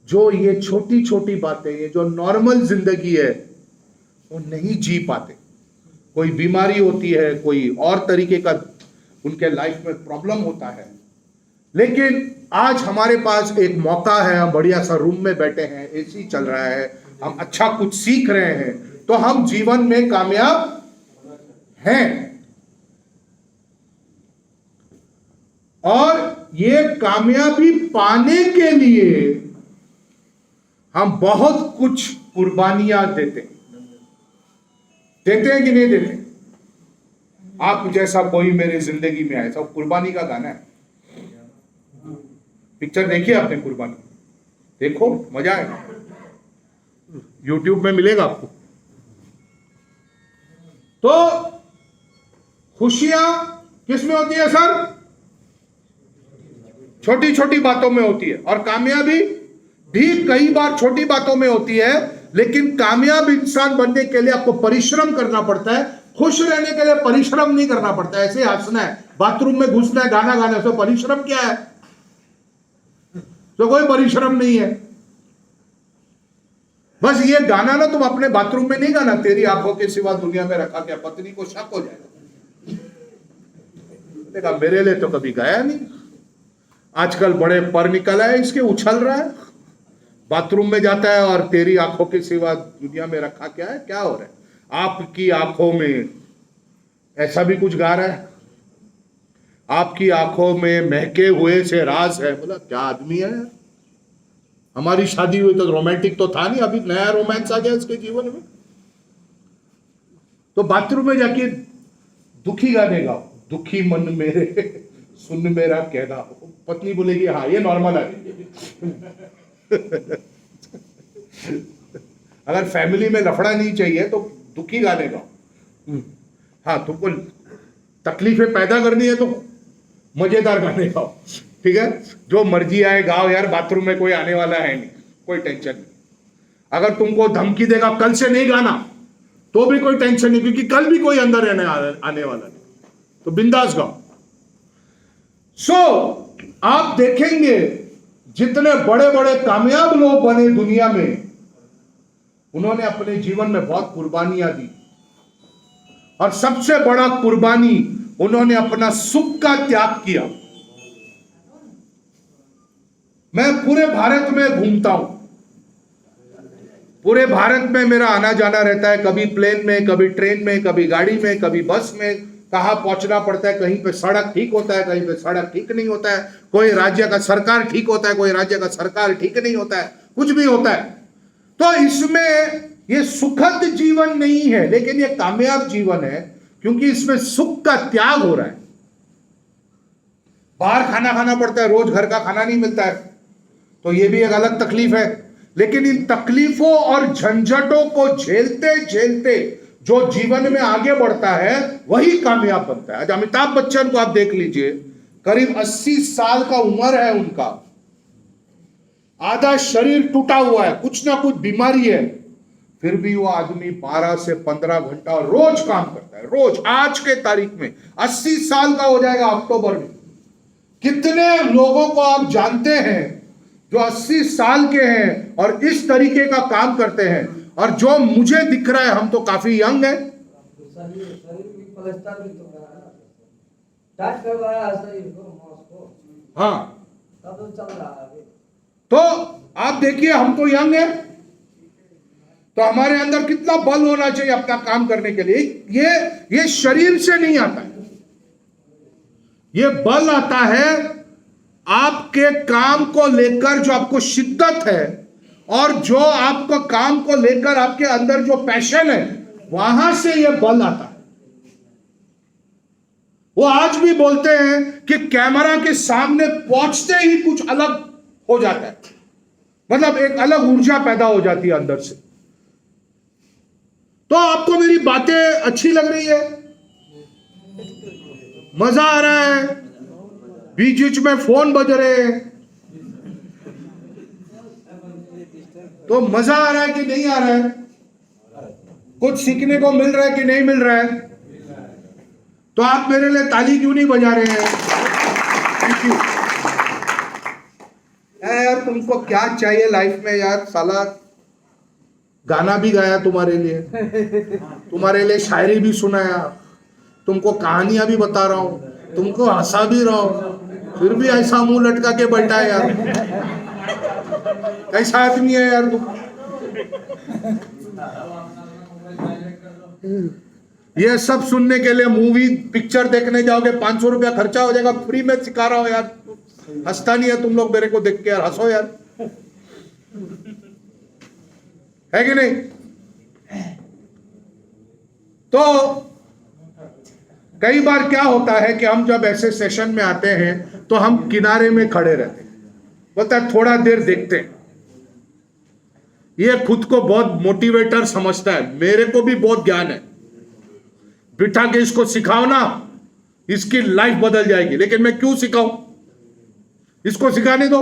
जो ये छोटी छोटी बातें, ये जो नॉर्मल जिंदगी है, वो नहीं जी पाते। कोई बीमारी होती है, कोई और तरीके का उनके लाइफ में प्रॉब्लम होता है, लेकिन आज हमारे पास एक मौका है, हम बढ़िया सा रूम में बैठे हैं, एसी चल रहा है, हम अच्छा कुछ सीख रहे हैं, तो हम जीवन में कामयाब हैं। और ये कामयाबी पाने के लिए हम बहुत कुछ कुर्बानियां देते हैं कि नहीं देते? आप जैसा कोई मेरे जिंदगी में आए, सब कुर्बानी का गाना है। पिक्चर देखिए आपने कुर्बानी, देखो मजा आएगा, YouTube में मिलेगा आपको। तो खुशियां किस में होती है सर? छोटी छोटी बातों में होती है, और कामयाबी भी कई बार छोटी बातों में होती है। लेकिन कामयाब इंसान बनने के लिए आपको परिश्रम करना पड़ता है, खुश रहने के लिए परिश्रम नहीं करना पड़ता है। ऐसे हंसना है, बाथरूम में घुसना है, गाना गाना है, तो परिश्रम क्या है? तो कोई परिश्रम नहीं है। बस ये गाना ना तुम अपने बाथरूम में नहीं गाना, तेरी आंखों के सिवा दुनिया में रखा क्या, पत्नी को शक हो जाएगा। देखा, मेरे लिए तो कभी गाया नहीं। आजकल बड़े पर निकला है इसके, उछल रहा है, बाथरूम में जाता है और तेरी आंखों के सिवा दुनिया में रखा क्या है, क्या हो रहा है? आपकी आंखों में ऐसा भी कुछ गा रहा है, आपकी आंखों में महके हुए से राज है। बोला क्या आदमी है यार। हमारी शादी हुई तो रोमांटिक तो था नहीं, अभी नया रोमांस आ गया इसके जीवन में। तो बाथरूम में जाके दुखी गाने गाओ, दुखी मन मेरे सुन मेरा कहना। पत्नी बोलेगी हाँ ये नॉर्मल है। अगर फैमिली में लफड़ा नहीं चाहिए तो दुखी गाने गाओ। हाँ, तुमको तकलीफें पैदा करनी है तो मजेदार गाने गाओ, ठीक है। जो मर्जी आए गाओ यार, बाथरूम में कोई आने वाला है नहीं, कोई टेंशन नहीं। अगर तुमको धमकी देगा कल से नहीं गाना तो भी कोई टेंशन नहीं, क्योंकि कल भी कोई अंदर आने वाला नहीं, तो बिंदास गाओ। आप देखेंगे जितने बड़े बड़े कामयाब लोग बने दुनिया में, उन्होंने अपने जीवन में बहुत कुर्बानियां दी, और सबसे बड़ा कुर्बानी उन्होंने अपना सुख का त्याग किया। मैं पूरे भारत में घूमता हूं, पूरे भारत में मेरा आना जाना रहता है, कभी प्लेन में, कभी ट्रेन में, कभी गाड़ी में, कभी बस में। कहां पहुंचना पड़ता है, कहीं पे सड़क ठीक होता है, कहीं पे सड़क ठीक नहीं होता है, कोई राज्य का सरकार ठीक होता है, कोई राज्य का सरकार ठीक नहीं होता है, कुछ भी होता है। तो इसमें ये सुखद जीवन नहीं है, लेकिन ये कामयाब जीवन है, क्योंकि इसमें सुख का त्याग हो रहा है। बाहर खाना खाना पड़ता है, रोज घर का खाना नहीं मिलता है, तो ये भी एक अलग तकलीफ है। लेकिन इन तकलीफों और झंझटों को झेलते झेलते जो जीवन में आगे बढ़ता है वही कामयाब बनता है। आज अमिताभ बच्चन को आप देख लीजिए, करीब 80 साल का उम्र है उनका, आधा शरीर टूटा हुआ है, कुछ ना कुछ बीमारी है, फिर भी वो आदमी 12 से 15 घंटा रोज काम करता है, रोज। आज के तारीख में 80 साल का हो जाएगा अक्टूबर में। कितने लोगों को आप जानते हैं जो 80 साल के हैं और इस तरीके का काम करते हैं, और जो मुझे दिख रहा है हम तो काफी यंग है। शरीर भी प्लास्टर भी तो करा है, टाइट करवाया है शरीर को, मांस को, हाँ, तब तो चल रहा है अभी। तो आप देखिए हम तो यंग है, तो हमारे अंदर कितना बल होना चाहिए अपना काम करने के लिए। ये शरीर से नहीं आता है, ये बल आता है आपके काम को लेकर, जो आपको शिद्दत है, और जो आपको काम को लेकर आपके अंदर जो पैशन है, वहां से ये बल आता है। वो आज भी बोलते हैं कि कैमरा के सामने पहुंचते ही कुछ अलग हो जाता है, मतलब एक अलग ऊर्जा पैदा हो जाती है अंदर से। तो आपको मेरी बातें अच्छी लग रही है, मजा आ रहा है, बीच बीच में फोन बज रहे हैं, तो मजा आ रहा है कि नहीं आ रहा है, कुछ सीखने को मिल रहा है कि नहीं मिल रहा है, तो आप मेरे लिए ताली क्यों नहीं बजा रहे हैं? थैंक यू यार। तुमको क्या चाहिए लाइफ में यार? साला गाना भी गाया तुम्हारे लिए, तुम्हारे लिए शायरी भी सुनाया, तुमको कहानियां भी बता रहा हूं, तुमको हंसा भी रहा हूं, फिर भी ऐसा मुंह लटका के बैठा है यार। कैसा आदमी है यार तुम? ये सब सुनने के लिए मूवी पिक्चर देखने जाओगे, 500 रुपया खर्चा हो जाएगा, फ्री में सिखा रहा हूं यार। हंसता नहीं है तुम लोग मेरे को देख के यार, हंसो यार, है कि नहीं? तो कई बार क्या होता है कि हम जब ऐसे सेशन में आते हैं तो हम किनारे में खड़े रहते हैं, बोलता है थोड़ा देर देखते हैं। ये खुद को बहुत मोटिवेटर समझता है, मेरे को भी बहुत ज्ञान है, बिठा के इसको सिखाओ ना, इसकी लाइफ बदल जाएगी। लेकिन मैं क्यों सिखाऊं, इसको सिखाने दो।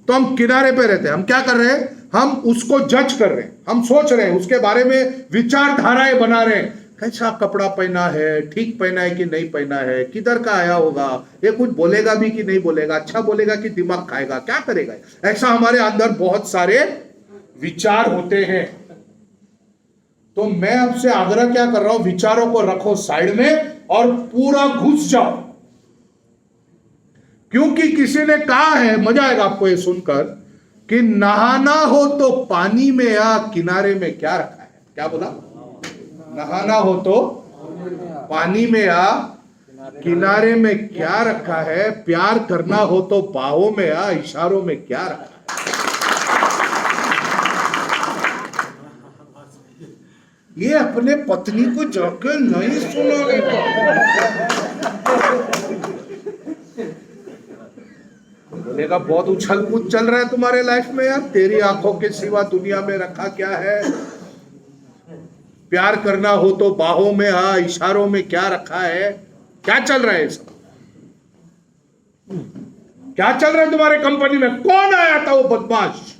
तो हम किनारे पे रहते हैं। हम क्या कर रहे हैं? हम उसको जज कर रहे हैं, हम सोच रहे हैं, उसके बारे में विचारधाराएं बना रहे हैं, कैसा कपड़ा पहना है, ठीक पहना है कि नहीं पहना है, किधर का आया होगा, ये कुछ बोलेगा भी कि नहीं बोलेगा, अच्छा बोलेगा कि दिमाग खाएगा, क्या करेगा। ऐसा हमारे अंदर बहुत सारे विचार होते हैं। तो मैं आपसे आग्रह क्या कर रहा हूं, विचारों को रखो साइड में और पूरा घुस जाओ। क्योंकि किसी ने कहा है, मजा आएगा आपको ये सुनकर, कि नहाना हो तो पानी में या किनारे में क्या रखा है। क्या बोला? नहाना हो तो पानी में या किनारे में क्या रखा है, प्यार करना हो तो बाहों में या इशारों में क्या रखा है। ये अपने पत्नी को जाकर नहीं सुनाने का। मैंने कहा बहुत उछल कूद चल रहा है तुम्हारे लाइफ में यार, तेरी आंखों के सिवा दुनिया में रखा क्या है? प्यार करना हो तो बाहों में आ, इशारों में क्या रखा है? क्या चल रहा है सब? क्या चल रहा है तुम्हारे कंपनी में? कौन आया था वो बदमाश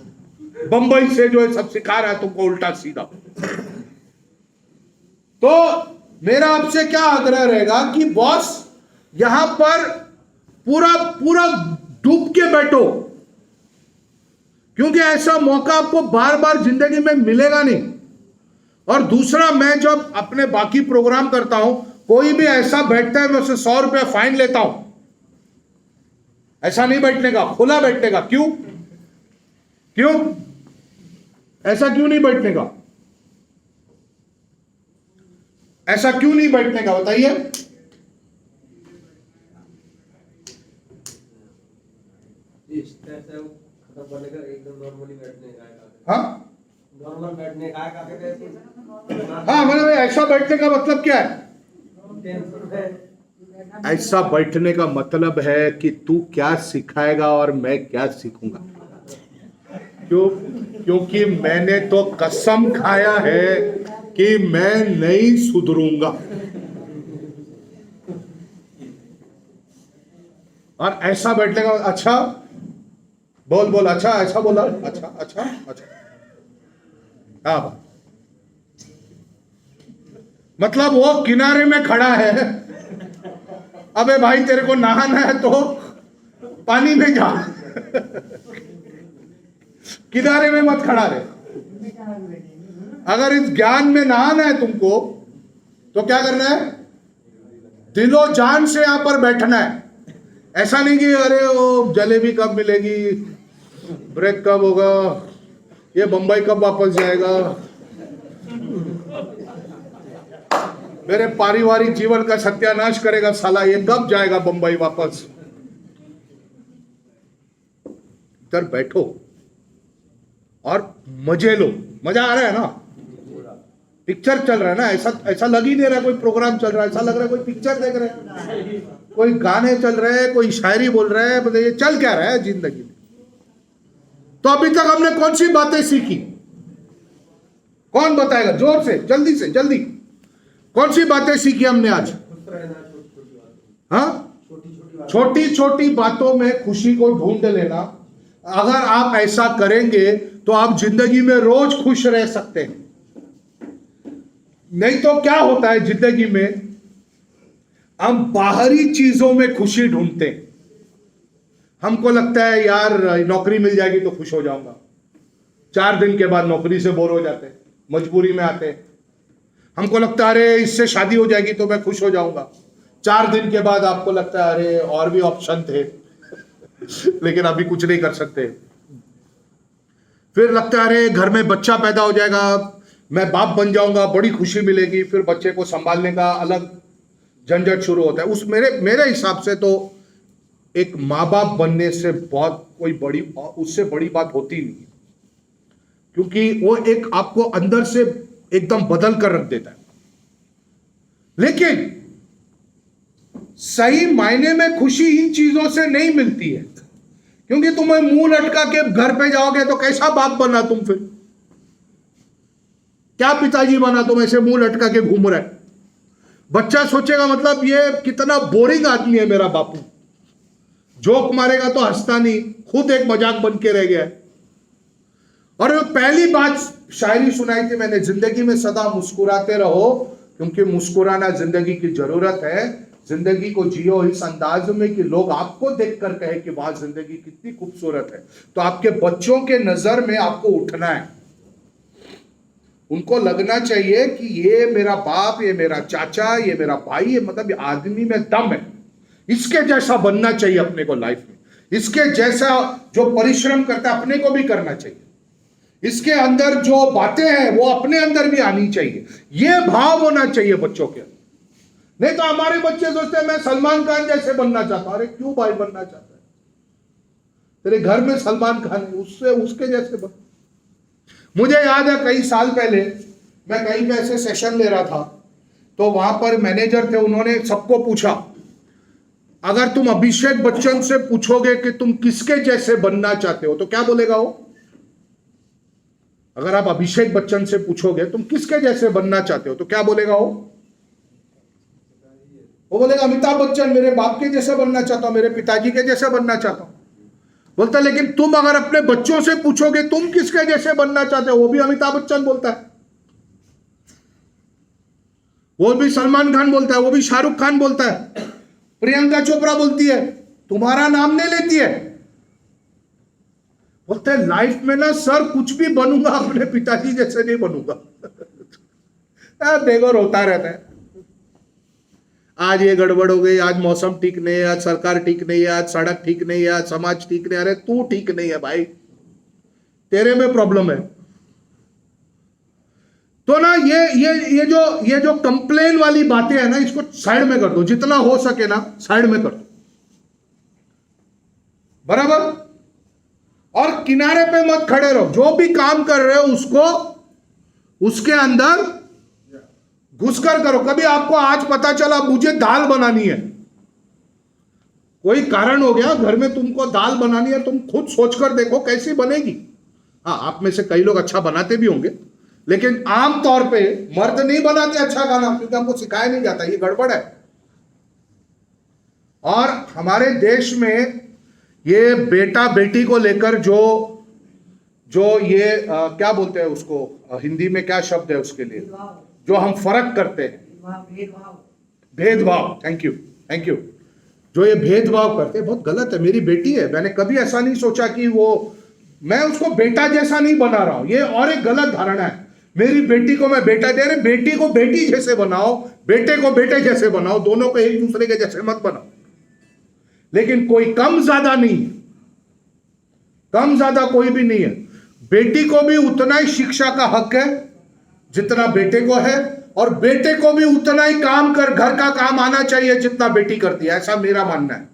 बंबई से जो है सब सिखा रहा है तुमको उल्टा सीधा? तो मेरा आपसे क्या आग्रह रहेगा कि बॉस यहां पर पूरा पूरा डूब के बैठो, क्योंकि ऐसा मौका आपको बार बार जिंदगी में मिलेगा नहीं। और दूसरा, मैं जब अपने बाकी प्रोग्राम करता हूं, कोई भी ऐसा बैठता है मैं उसे 100 रुपया फाइन लेता हूं। ऐसा नहीं बैठने का, खुला बैठने का। क्यों क्यों ऐसा क्यों नहीं बैठने का? ऐसा क्यों नहीं बैठने का बताइए? खत्म करने का एकदम नॉर्मली बैठने का। हाँ नॉर्मल बैठने का हाँ, मतलब ऐसा बैठने का मतलब क्या है? टेंशन है। ऐसा बैठने का मतलब है कि तू क्या सिखाएगा और मैं क्या सीखूंगा। क्योंकि मैंने तो कसम खाया है कि मैं नहीं सुधरूंगा। और ऐसा बैठने का अच्छा बोल बोल, अच्छा ऐसा बोला, अच्छा अच्छा अच्छा, हाँ बात। मतलब वो किनारे में खड़ा है, अबे भाई तेरे को नहाना है तो पानी में जा, किनारे में मत खड़ा रहे। अगर इस ज्ञान में नहाना है तुमको तो क्या करना है? दिलो जान से यहां पर बैठना है। ऐसा नहीं कि अरे वो जलेबी कब मिलेगी, ब्रेक कब होगा, ये बंबई कब वापस जाएगा, मेरे पारिवारिक जीवन का सत्यानाश करेगा साला, ये कब जाएगा बंबई वापस। इधर बैठो और मजे लो। मजा आ रहा है ना? पिक्चर चल रहा है ना? ऐसा ऐसा लग ही नहीं रहा कोई प्रोग्राम चल रहा है, ऐसा लग रहा है कोई पिक्चर देख रहे हैं, कोई गाने चल रहे हैं, कोई शायरी बोल रहे हैं। बताइए चल क्या रहा है जिंदगी में? तो अभी तक हमने कौन सी बातें सीखी? कौन बताएगा? जोर से, जल्दी से जल्दी। कौन सी बातें सीखी हमने आज? हाँ, छोटी छोटी बातों में खुशी को ढूंढ लेना। अगर आप ऐसा करेंगे तो आप जिंदगी में रोज खुश रह सकते हैं। नहीं तो क्या होता है जिंदगी में, हम बाहरी चीजों में खुशी ढूंढते हैं। हमको लगता है यार नौकरी मिल जाएगी तो खुश हो जाऊंगा, 4 दिन के बाद नौकरी से बोर हो जाते हैं, मजबूरी में आते हैं। हमको लगता है अरे इससे शादी हो जाएगी तो मैं खुश हो जाऊंगा, 4 दिन के बाद आपको लगता है अरे और भी ऑप्शन थे लेकिन अभी कुछ नहीं कर सकते। फिर लगता है अरे घर में बच्चा पैदा हो जाएगा, मैं बाप बन जाऊंगा, बड़ी खुशी मिलेगी। फिर बच्चे को संभालने का अलग झंझट शुरू होता है। उस मेरे हिसाब से तो एक माँ बाप बनने से बहुत कोई बड़ी, उससे बड़ी बात होती नहीं है, क्योंकि वो एक आपको अंदर से एकदम बदल कर रख देता है। लेकिन सही मायने में खुशी इन चीजों से नहीं मिलती है, क्योंकि तुम्हें मुंह लटका के घर पे जाओगे तो कैसा बाप बना तुम? फिर क्या पिताजी बना तुम, ऐसे मुंह लटका के घूम रहे? बच्चा सोचेगा मतलब ये कितना बोरिंग आदमी है मेरा बापू, जोक मारेगा तो हंसता नहीं, खुद एक मजाक बन के रह गया है। और पहली बात शायरी सुनाई थी मैंने, जिंदगी में सदा मुस्कुराते रहो, क्योंकि मुस्कुराना जिंदगी की जरूरत है। जिंदगी को जियो इस अंदाज में कि लोग आपको देखकर कहे कि वाह जिंदगी कितनी खूबसूरत है। तो आपके बच्चों के नजर में आपको उठना है, उनको लगना चाहिए कि ये मेरा बाप, ये मेरा चाचा, ये मेरा भाई, ये मतलब ये आदमी में दम है, इसके जैसा बनना चाहिए अपने को लाइफ में, इसके जैसा जो परिश्रम करता है अपने को भी करना चाहिए, इसके अंदर जो बातें हैं वो अपने अंदर भी आनी चाहिए। ये भाव होना चाहिए बच्चों के अंदर। नहीं तो हमारे बच्चे सोचते हैं मैं सलमान खान जैसे बनना चाहता हूं। अरे क्यों भाई बनना चाहता है? तेरे घर में सलमान खान है, उससे उसके जैसे बन। मुझे याद है कई साल पहले मैं कहीं पे ऐसे सेशन ले रहा था, तो वहां पर मैनेजर थे, उन्होंने सबको पूछा अगर तुम अभिषेक बच्चन से पूछोगे कि तुम किसके जैसे बनना चाहते हो तो क्या बोलेगा वो? अगर आप अभिषेक बच्चन से पूछोगे तुम किसके जैसे बनना चाहते हो तो क्या बोलेगा वो? वो बोलेगा अमिताभ बच्चन, मेरे बाप के जैसे बनना चाहता हूं, मेरे पिताजी के जैसे बनना चाहता हूं। बोलता लेकिन तुम अगर अपने बच्चों से पूछोगे तुम किसके जैसे बनना चाहते हो, वो भी अमिताभ बच्चन बोलता है, वो भी सलमान खान बोलता है, वो भी शाहरुख खान बोलता है, प्रियंका चोपड़ा बोलती है, तुम्हारा नाम नहीं लेती है। बोलते हैं लाइफ में ना सर कुछ भी बनूंगा अपने पिताजी जैसे नहीं बनूंगा। देखो रोता रहता है, आज ये गड़बड़ हो गई, आज मौसम ठीक नहीं है, आज सरकार ठीक नहीं है, आज सड़क ठीक नहीं है, आज समाज ठीक नहीं है। अरे तू ठीक नहीं है भाई, तेरे में प्रॉब्लम है। तो ना ये जो कंप्लेन वाली बातें है ना, इसको साइड में कर दो, जितना हो सके ना साइड में कर दो, बराबर। और किनारे पे मत खड़े रहो, जो भी काम कर रहे हो उसको उसके अंदर घुसकर करो। कभी आपको आज पता चला मुझे दाल बनानी है, कोई कारण हो गया घर में तुमको दाल बनानी है, तुम खुद सोचकर देखो कैसी बनेगी। हाँ, आप में से कई लोग अच्छा बनाते भी होंगे, लेकिन आम तौर पे मर्द नहीं बनाते अच्छा खाना, क्योंकि हमको सिखाया नहीं जाता, ये गड़बड़ है। और हमारे देश में ये बेटा बेटी को लेकर जो ये क्या बोलते हैं उसको, हिंदी में क्या शब्द है उसके लिए, जो हम फर्क करते हैं, भेदभाव। Thank you. जो ये भेदभाव करते हैं बहुत गलत है। मेरी बेटी है, मैंने कभी ऐसा नहीं सोचा कि मैं उसको बेटा जैसा नहीं बना रहा हूं, ये और एक गलत धारणा है। मेरी बेटी को मैं बेटा दे रहे, बेटी को बेटी जैसे बनाओ, बेटे को बेटे जैसे बनाओ, दोनों को एक दूसरे के जैसे मत बनाओ। लेकिन कोई कम ज्यादा नहीं है, कम ज्यादा कोई भी नहीं है। बेटी को भी उतना ही शिक्षा का हक है जितना बेटे को है, और बेटे को भी उतना ही घर का काम आना चाहिए जितना बेटी करती है, ऐसा मेरा मानना है।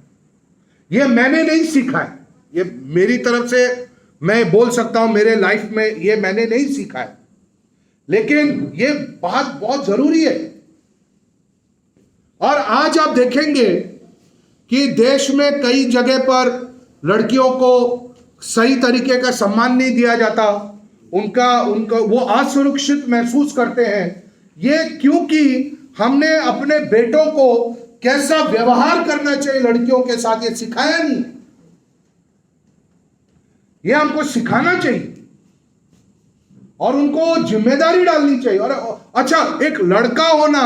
ये मैंने नहीं सीखा है, ये मेरी तरफ से मैं बोल सकता हूं, मेरे लाइफ में ये मैंने नहीं सीखा है, लेकिन ये बात बहुत जरूरी है। और आज आप देखेंगे कि देश में कई जगह पर लड़कियों को सही तरीके का सम्मान नहीं दिया जाता, उनका वो असुरक्षित महसूस करते हैं। ये क्योंकि हमने अपने बेटों को कैसा व्यवहार करना चाहिए लड़कियों के साथ ये सिखाया नहीं, ये हमको सिखाना चाहिए और उनको जिम्मेदारी डालनी चाहिए। और अच्छा, एक लड़का होना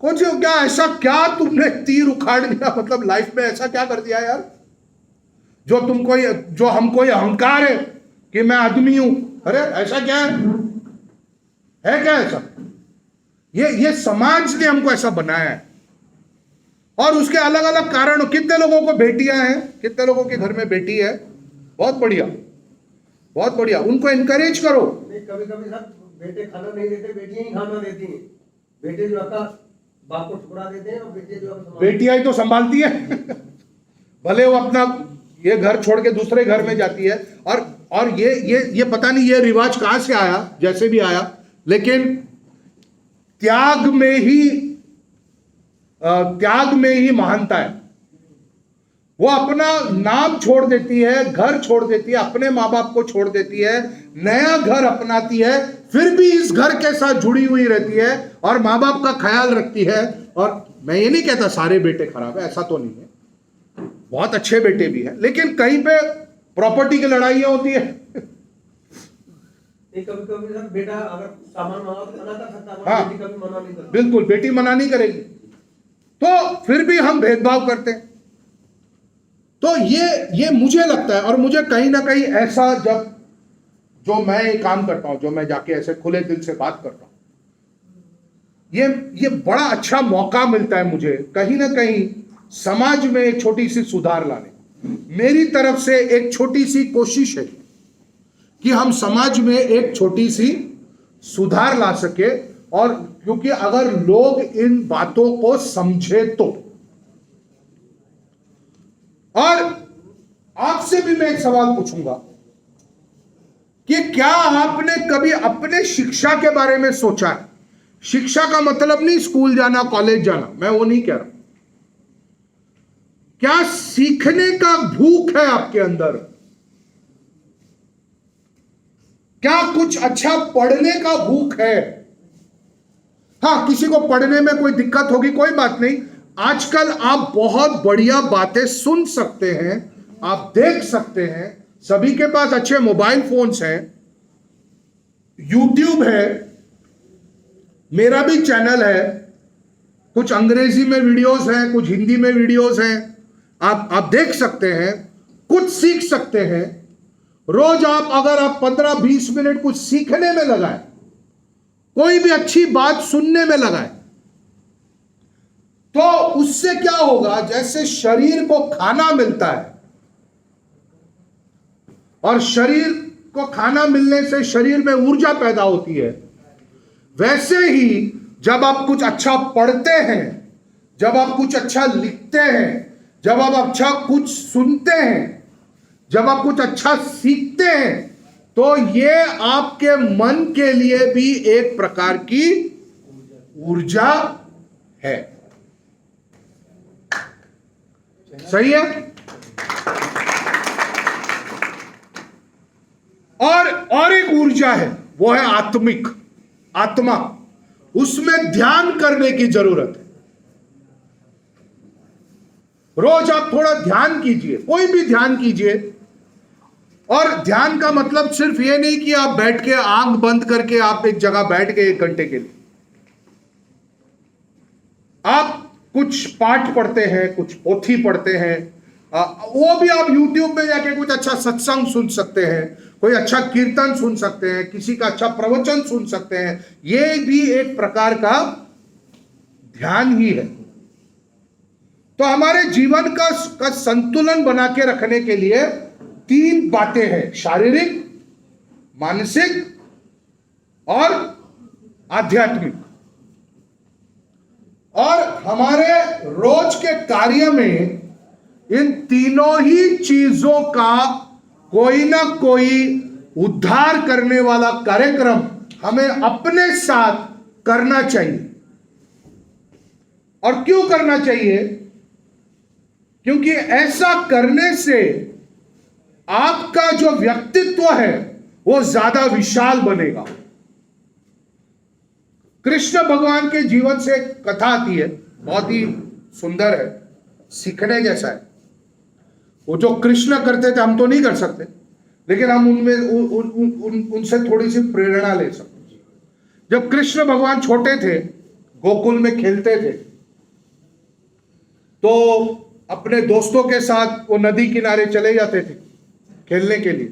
कौन सी क्या ऐसा क्या तुमने तीर उखाड़ लिया, मतलब लाइफ में ऐसा क्या कर दिया यार जो हमको ये अहंकार है कि मैं आदमी हूं। अरे ऐसा क्या है क्या ऐसा? ये समाज ने हमको ऐसा बनाया है, और उसके अलग अलग कारण। कितने लोगों को बेटियां हैं, कितने लोगों के घर में बेटी है, बहुत बढ़िया, बहुत बढ़िया, उनको एनकरेज करो। कभी कभी सर बेटे खाना नहीं देते, बेटियां ही खाना देती हैं। बेटे जो आता बाप को ठुकरा देते हैं, और बेटे जो बेटियां ही तो संभालती है भले वो अपना ये घर छोड़ के दूसरे घर में जाती है। और ये पता नहीं ये रिवाज कहां से आया, जैसे भी आया, लेकिन त्याग में ही महानता है। वो अपना नाम छोड़ देती है, घर छोड़ देती है, अपने माँ बाप को छोड़ देती है, नया घर अपनाती है, फिर भी इस घर के साथ जुड़ी हुई रहती है और माँ बाप का ख्याल रखती है। और मैं ये नहीं कहता सारे बेटे खराब है, ऐसा तो नहीं है, बहुत अच्छे बेटे भी हैं, लेकिन कहीं पे प्रॉपर्टी की लड़ाइयां होती है। कभी कभी सर बेटा अगर सामान मांगा तो मना कर सकता है, हाँ, बेटी कभी मना नहीं करती। बिल्कुल, बेटी मना नहीं करेगी, तो फिर भी हम भेदभाव करते हैं। तो ये मुझे लगता है, और मुझे कहीं ना कहीं ऐसा जो मैं ये काम करता हूं, जो मैं जाके ऐसे खुले दिल से बात करता हूं, ये बड़ा अच्छा मौका मिलता है मुझे कहीं ना कहीं समाज में एक छोटी सी सुधार लाने। मेरी तरफ से एक छोटी सी कोशिश है कि हम समाज में एक छोटी सी सुधार ला सके। और क्योंकि अगर लोग इन बातों को समझे तो, और आपसे भी मैं एक सवाल पूछूंगा कि क्या आपने कभी अपने शिक्षा के बारे में सोचा है? शिक्षा का मतलब नहीं स्कूल जाना, कॉलेज जाना, मैं वो नहीं कह रहा। क्या सीखने का भूख है आपके अंदर? क्या कुछ अच्छा पढ़ने का भूख है? हाँ, किसी को पढ़ने में कोई दिक्कत होगी, कोई बात नहीं। आजकल आप बहुत बढ़िया बातें सुन सकते हैं, आप देख सकते हैं, सभी के पास अच्छे मोबाइल फोन्स हैं, यूट्यूब है, मेरा भी चैनल है, कुछ अंग्रेजी में वीडियोस हैं, कुछ हिंदी में वीडियोस हैं, आप देख सकते हैं, कुछ सीख सकते हैं। रोज अगर आप 15-20 मिनट कुछ सीखने में लगाए, कोई भी अच्छी बात सुनने में लगाए, तो उससे क्या होगा? जैसे शरीर को खाना मिलता है और शरीर को खाना मिलने से शरीर में ऊर्जा पैदा होती है, वैसे ही जब आप कुछ अच्छा पढ़ते हैं, जब आप कुछ अच्छा लिखते हैं, जब आप अच्छा कुछ सुनते हैं, जब आप कुछ अच्छा सीखते हैं, तो ये आपके मन के लिए भी एक प्रकार की ऊर्जा है। सही है? और एक ऊर्जा है, वो है आत्मिक, आत्मा। उसमें ध्यान करने की जरूरत है। रोज आप थोड़ा ध्यान कीजिए, कोई भी ध्यान कीजिए। और ध्यान का मतलब सिर्फ ये नहीं कि आप बैठ के आंख बंद करके आप एक जगह बैठ गए 1 घंटे के लिए। आप कुछ पाठ पढ़ते हैं, कुछ पोथी पढ़ते हैं, वो भी आप YouTube में जाके कुछ अच्छा सत्संग सुन सकते हैं, कोई अच्छा कीर्तन सुन सकते हैं, किसी का अच्छा प्रवचन सुन सकते हैं। ये भी एक प्रकार का ध्यान ही है। तो हमारे जीवन का संतुलन बना के रखने के लिए 3 बातें हैं: शारीरिक, मानसिक और आध्यात्मिक। और हमारे रोज के कार्य में इन तीनों ही चीजों का कोई ना कोई उद्धार करने वाला कार्यक्रम हमें अपने साथ करना चाहिए। और क्यों करना चाहिए? क्योंकि ऐसा करने से आपका जो व्यक्तित्व है वो ज्यादा विशाल बनेगा। कृष्ण भगवान के जीवन से एक कथा आती है, बहुत ही सुंदर है, सीखने जैसा है। वो जो कृष्ण करते थे हम तो नहीं कर सकते, लेकिन हम उनसे थोड़ी सी प्रेरणा ले सकते। जब कृष्ण भगवान छोटे थे, गोकुल में खेलते थे, तो अपने दोस्तों के साथ वो नदी किनारे चले जाते थे खेलने के लिए।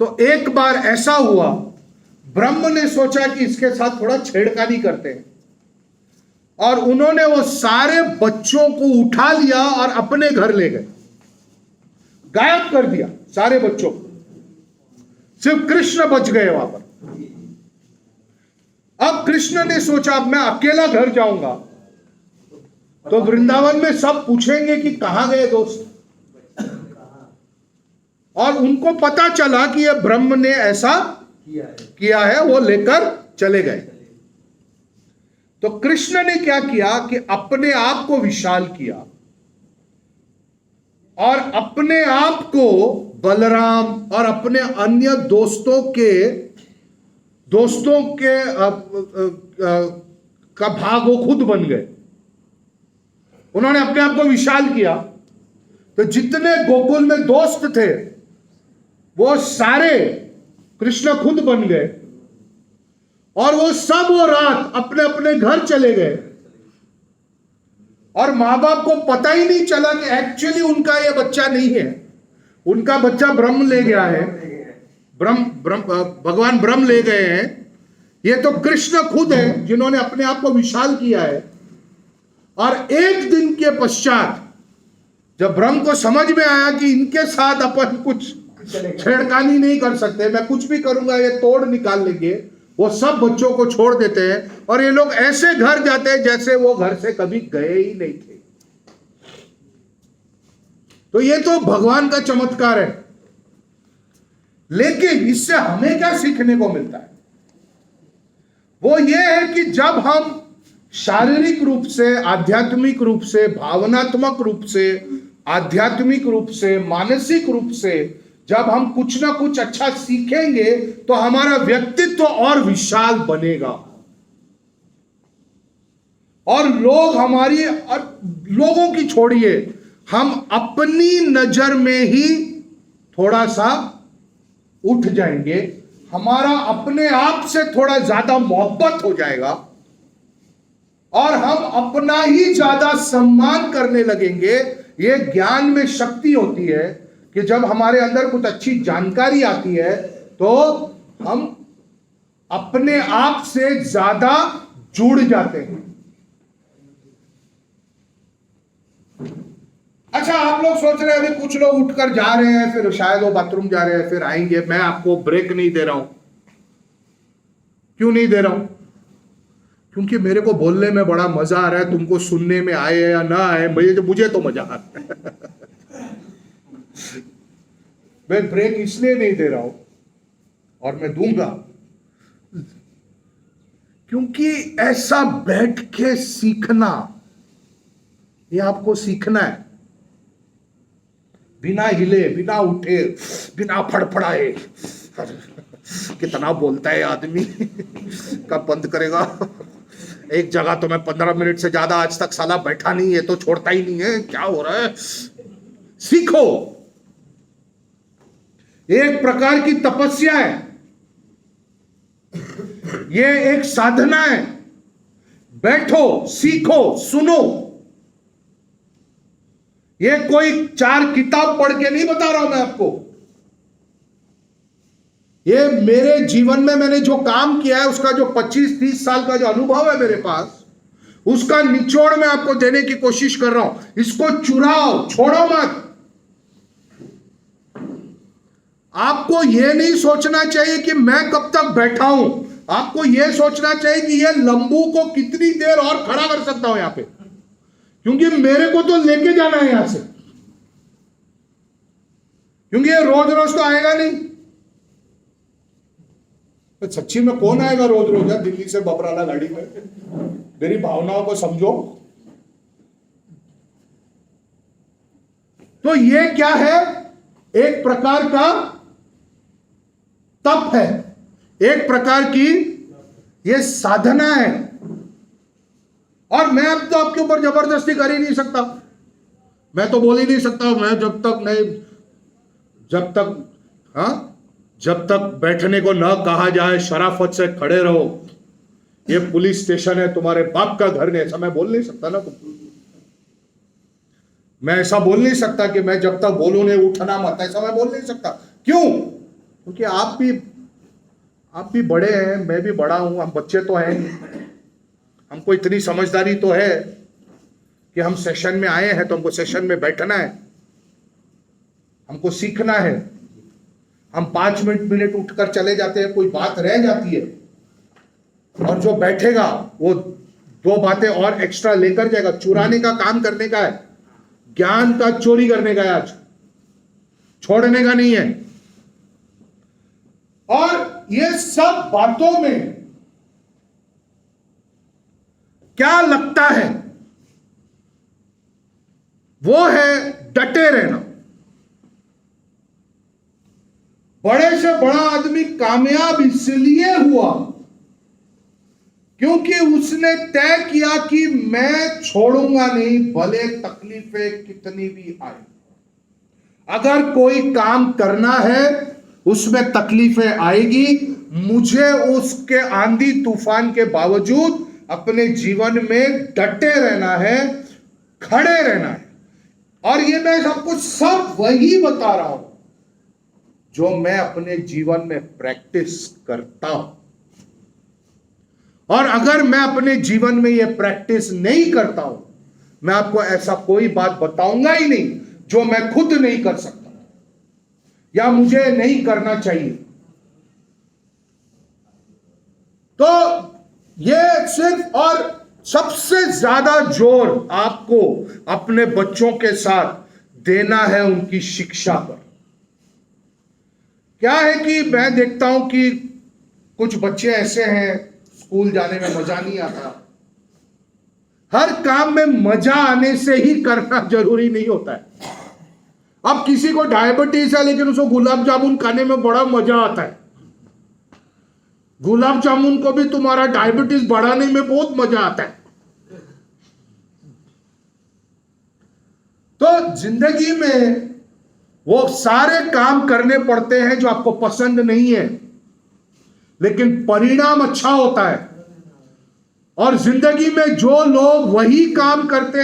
तो एक बार ऐसा हुआ, ब्रह्म ने सोचा कि इसके साथ थोड़ा छेड़खानी करते हैं, और उन्होंने वो सारे बच्चों को उठा लिया और अपने घर ले गए, गायब कर दिया सारे बच्चों को। सिर्फ कृष्ण बच गए वहां पर। अब कृष्ण ने सोचा अब मैं अकेला घर जाऊंगा तो वृंदावन में सब पूछेंगे कि कहां गए दोस्त, और उनको पता चला कि यह ब्रह्म ने ऐसा किया है, वो लेकर चले गए। तो कृष्ण ने क्या किया कि अपने आप को विशाल किया और अपने आप को बलराम और अपने अन्य दोस्तों के का भाग वो खुद बन गए। उन्होंने अपने आप को विशाल किया। तो जितने गोकुल में दोस्त थे वो सारे कृष्ण खुद बन गए, और वो सब वो रात अपने अपने घर चले गए, और मां बाप को पता ही नहीं चला कि एक्चुअली उनका ये बच्चा नहीं है, उनका बच्चा ब्रह्म ले गया है, भगवान ब्रह्म ले गए हैं। ये तो कृष्ण खुद है जिन्होंने अपने आप को विशाल किया है। और एक दिन के पश्चात जब ब्रह्म को समझ में आया कि इनके साथ अपन कुछ छेड़खानी नहीं कर सकते, मैं कुछ भी करूंगा ये तोड़ निकाल लेंगे, वो सब बच्चों को छोड़ देते हैं और ये लोग ऐसे घर जाते हैं जैसे वो घर से कभी गए ही नहीं थे। तो ये तो भगवान का चमत्कार है। लेकिन इससे हमें क्या सीखने को मिलता है? वो ये है कि जब हम शारीरिक रूप से, आध्यात्मिक रूप से, भावनात्मक रूप से, आध्यात्मिक रूप से, मानसिक रूप से जब हम कुछ ना कुछ अच्छा सीखेंगे तो हमारा व्यक्तित्व और विशाल बनेगा और लोग हमारी, लोगों की छोड़िए, हम अपनी नजर में ही थोड़ा सा उठ जाएंगे, हमारा अपने आप से थोड़ा ज्यादा मोहब्बत हो जाएगा और हम अपना ही ज्यादा सम्मान करने लगेंगे। ये ज्ञान में शक्ति होती है कि जब हमारे अंदर कुछ अच्छी जानकारी आती है तो हम अपने आप से ज्यादा जुड़ जाते हैं। अच्छा, आप लोग सोच रहे हैं अभी कुछ लोग उठकर जा रहे हैं, फिर शायद वो बाथरूम जा रहे हैं, फिर आएंगे। मैं आपको ब्रेक नहीं दे रहा हूं। क्यों नहीं दे रहा हूं? क्योंकि मेरे को बोलने में बड़ा मजा आ रहा है, तुमको सुनने में आए या ना आए, मुझे तो मजा आ रहा है। मैं ब्रेक इसलिए नहीं दे रहा हूं और मैं दूंगा क्योंकि ऐसा बैठ के सीखना, ये आपको सीखना है, बिना हिले, बिना उठे, बिना फड़फड़ाए। कितना बोलता है आदमी, कब बंद करेगा? एक जगह तो मैं 15 मिनट से ज्यादा आज तक साला बैठा नहीं है, तो छोड़ता ही नहीं है, क्या हो रहा है? सीखो, एक प्रकार की तपस्या है, ये एक साधना है। बैठो, सीखो, सुनो। ये कोई 4 किताब पढ़ के नहीं बता रहा हूं मैं आपको, ये मेरे जीवन में मैंने जो काम किया है, उसका जो 25-30 साल का जो अनुभव है मेरे पास, उसका निचोड़ मैं आपको देने की कोशिश कर रहा हूं। इसको चुराओ, छोड़ो मत। आपको यह नहीं सोचना चाहिए कि मैं कब तक बैठा हूं, आपको यह सोचना चाहिए कि यह लंबू को कितनी देर और खड़ा कर सकता हूं यहां पे, क्योंकि मेरे को तो लेके जाना है यहां से, क्योंकि ये रोज रोज तो आएगा नहीं। तो सच्ची में कौन आएगा रोज रोज यार दिल्ली से बबराला गाड़ी में? मेरी भावनाओं को समझो। तो ये क्या है? एक प्रकार का तप है, एक प्रकार की ये साधना है। और मैं अब तो आपके ऊपर जबरदस्ती कर ही नहीं सकता, मैं तो बोल ही नहीं सकता। मैं जब तक बैठने को न कहा जाए शराफत से खड़े रहो, ये पुलिस स्टेशन है, तुम्हारे बाप का घर नहीं, ऐसा मैं बोल नहीं सकता ना। मैं ऐसा बोल नहीं सकता कि मैं जब तक बोलूं नहीं उठना मत, ऐसा मैं बोल नहीं सकता। क्यों? क्योंकि आप भी बड़े हैं, मैं भी बड़ा हूं, हम बच्चे तो हैं, हमको इतनी समझदारी तो है कि हम सेशन में आए हैं तो हमको सेशन में बैठना है, हमको सीखना है। हम 5 मिनट उठकर चले जाते हैं, कोई बात रह जाती है, और जो बैठेगा वो 2 बातें और एक्स्ट्रा लेकर जाएगा। चुराने का काम करने का है, ज्ञान का चोरी करने का है, आज छोड़ने का नहीं है। और ये सब बातों में क्या लगता है? वो है डटे रहना। बड़े से बड़ा आदमी कामयाब इसलिए हुआ क्योंकि उसने तय किया कि मैं छोड़ूंगा नहीं, भले तकलीफें कितनी भी आए। अगर कोई काम करना है उसमें तकलीफें आएगी, मुझे उसके आंधी तूफान के बावजूद अपने जीवन में डटे रहना है, खड़े रहना है। और ये मैं सबको सब वही बता रहा हूं जो मैं अपने जीवन में प्रैक्टिस करता हूं। और अगर मैं अपने जीवन में ये प्रैक्टिस नहीं करता हूं, मैं आपको ऐसा कोई बात बताऊंगा ही नहीं जो मैं खुद नहीं कर सकता या मुझे नहीं करना चाहिए। तो ये सिर्फ, और सबसे ज्यादा जोर आपको अपने बच्चों के साथ देना है उनकी शिक्षा पर। क्या है कि मैं देखता हूं कि कुछ बच्चे ऐसे हैं, स्कूल जाने में मजा नहीं आता, हर काम में मजा आने से ही करना जरूरी नहीं होता है। अब किसी को डायबिटीज है लेकिन उसको गुलाब जामुन खाने में बड़ा मजा आता है, गुलाब जामुन को भी तुम्हारा डायबिटीज बढ़ाने में बहुत मजा आता है। तो जिंदगी में वो सारे काम करने पड़ते हैं जो आपको पसंद नहीं है, लेकिन परिणाम अच्छा होता है। और जिंदगी में जो लोग वही काम करते हैं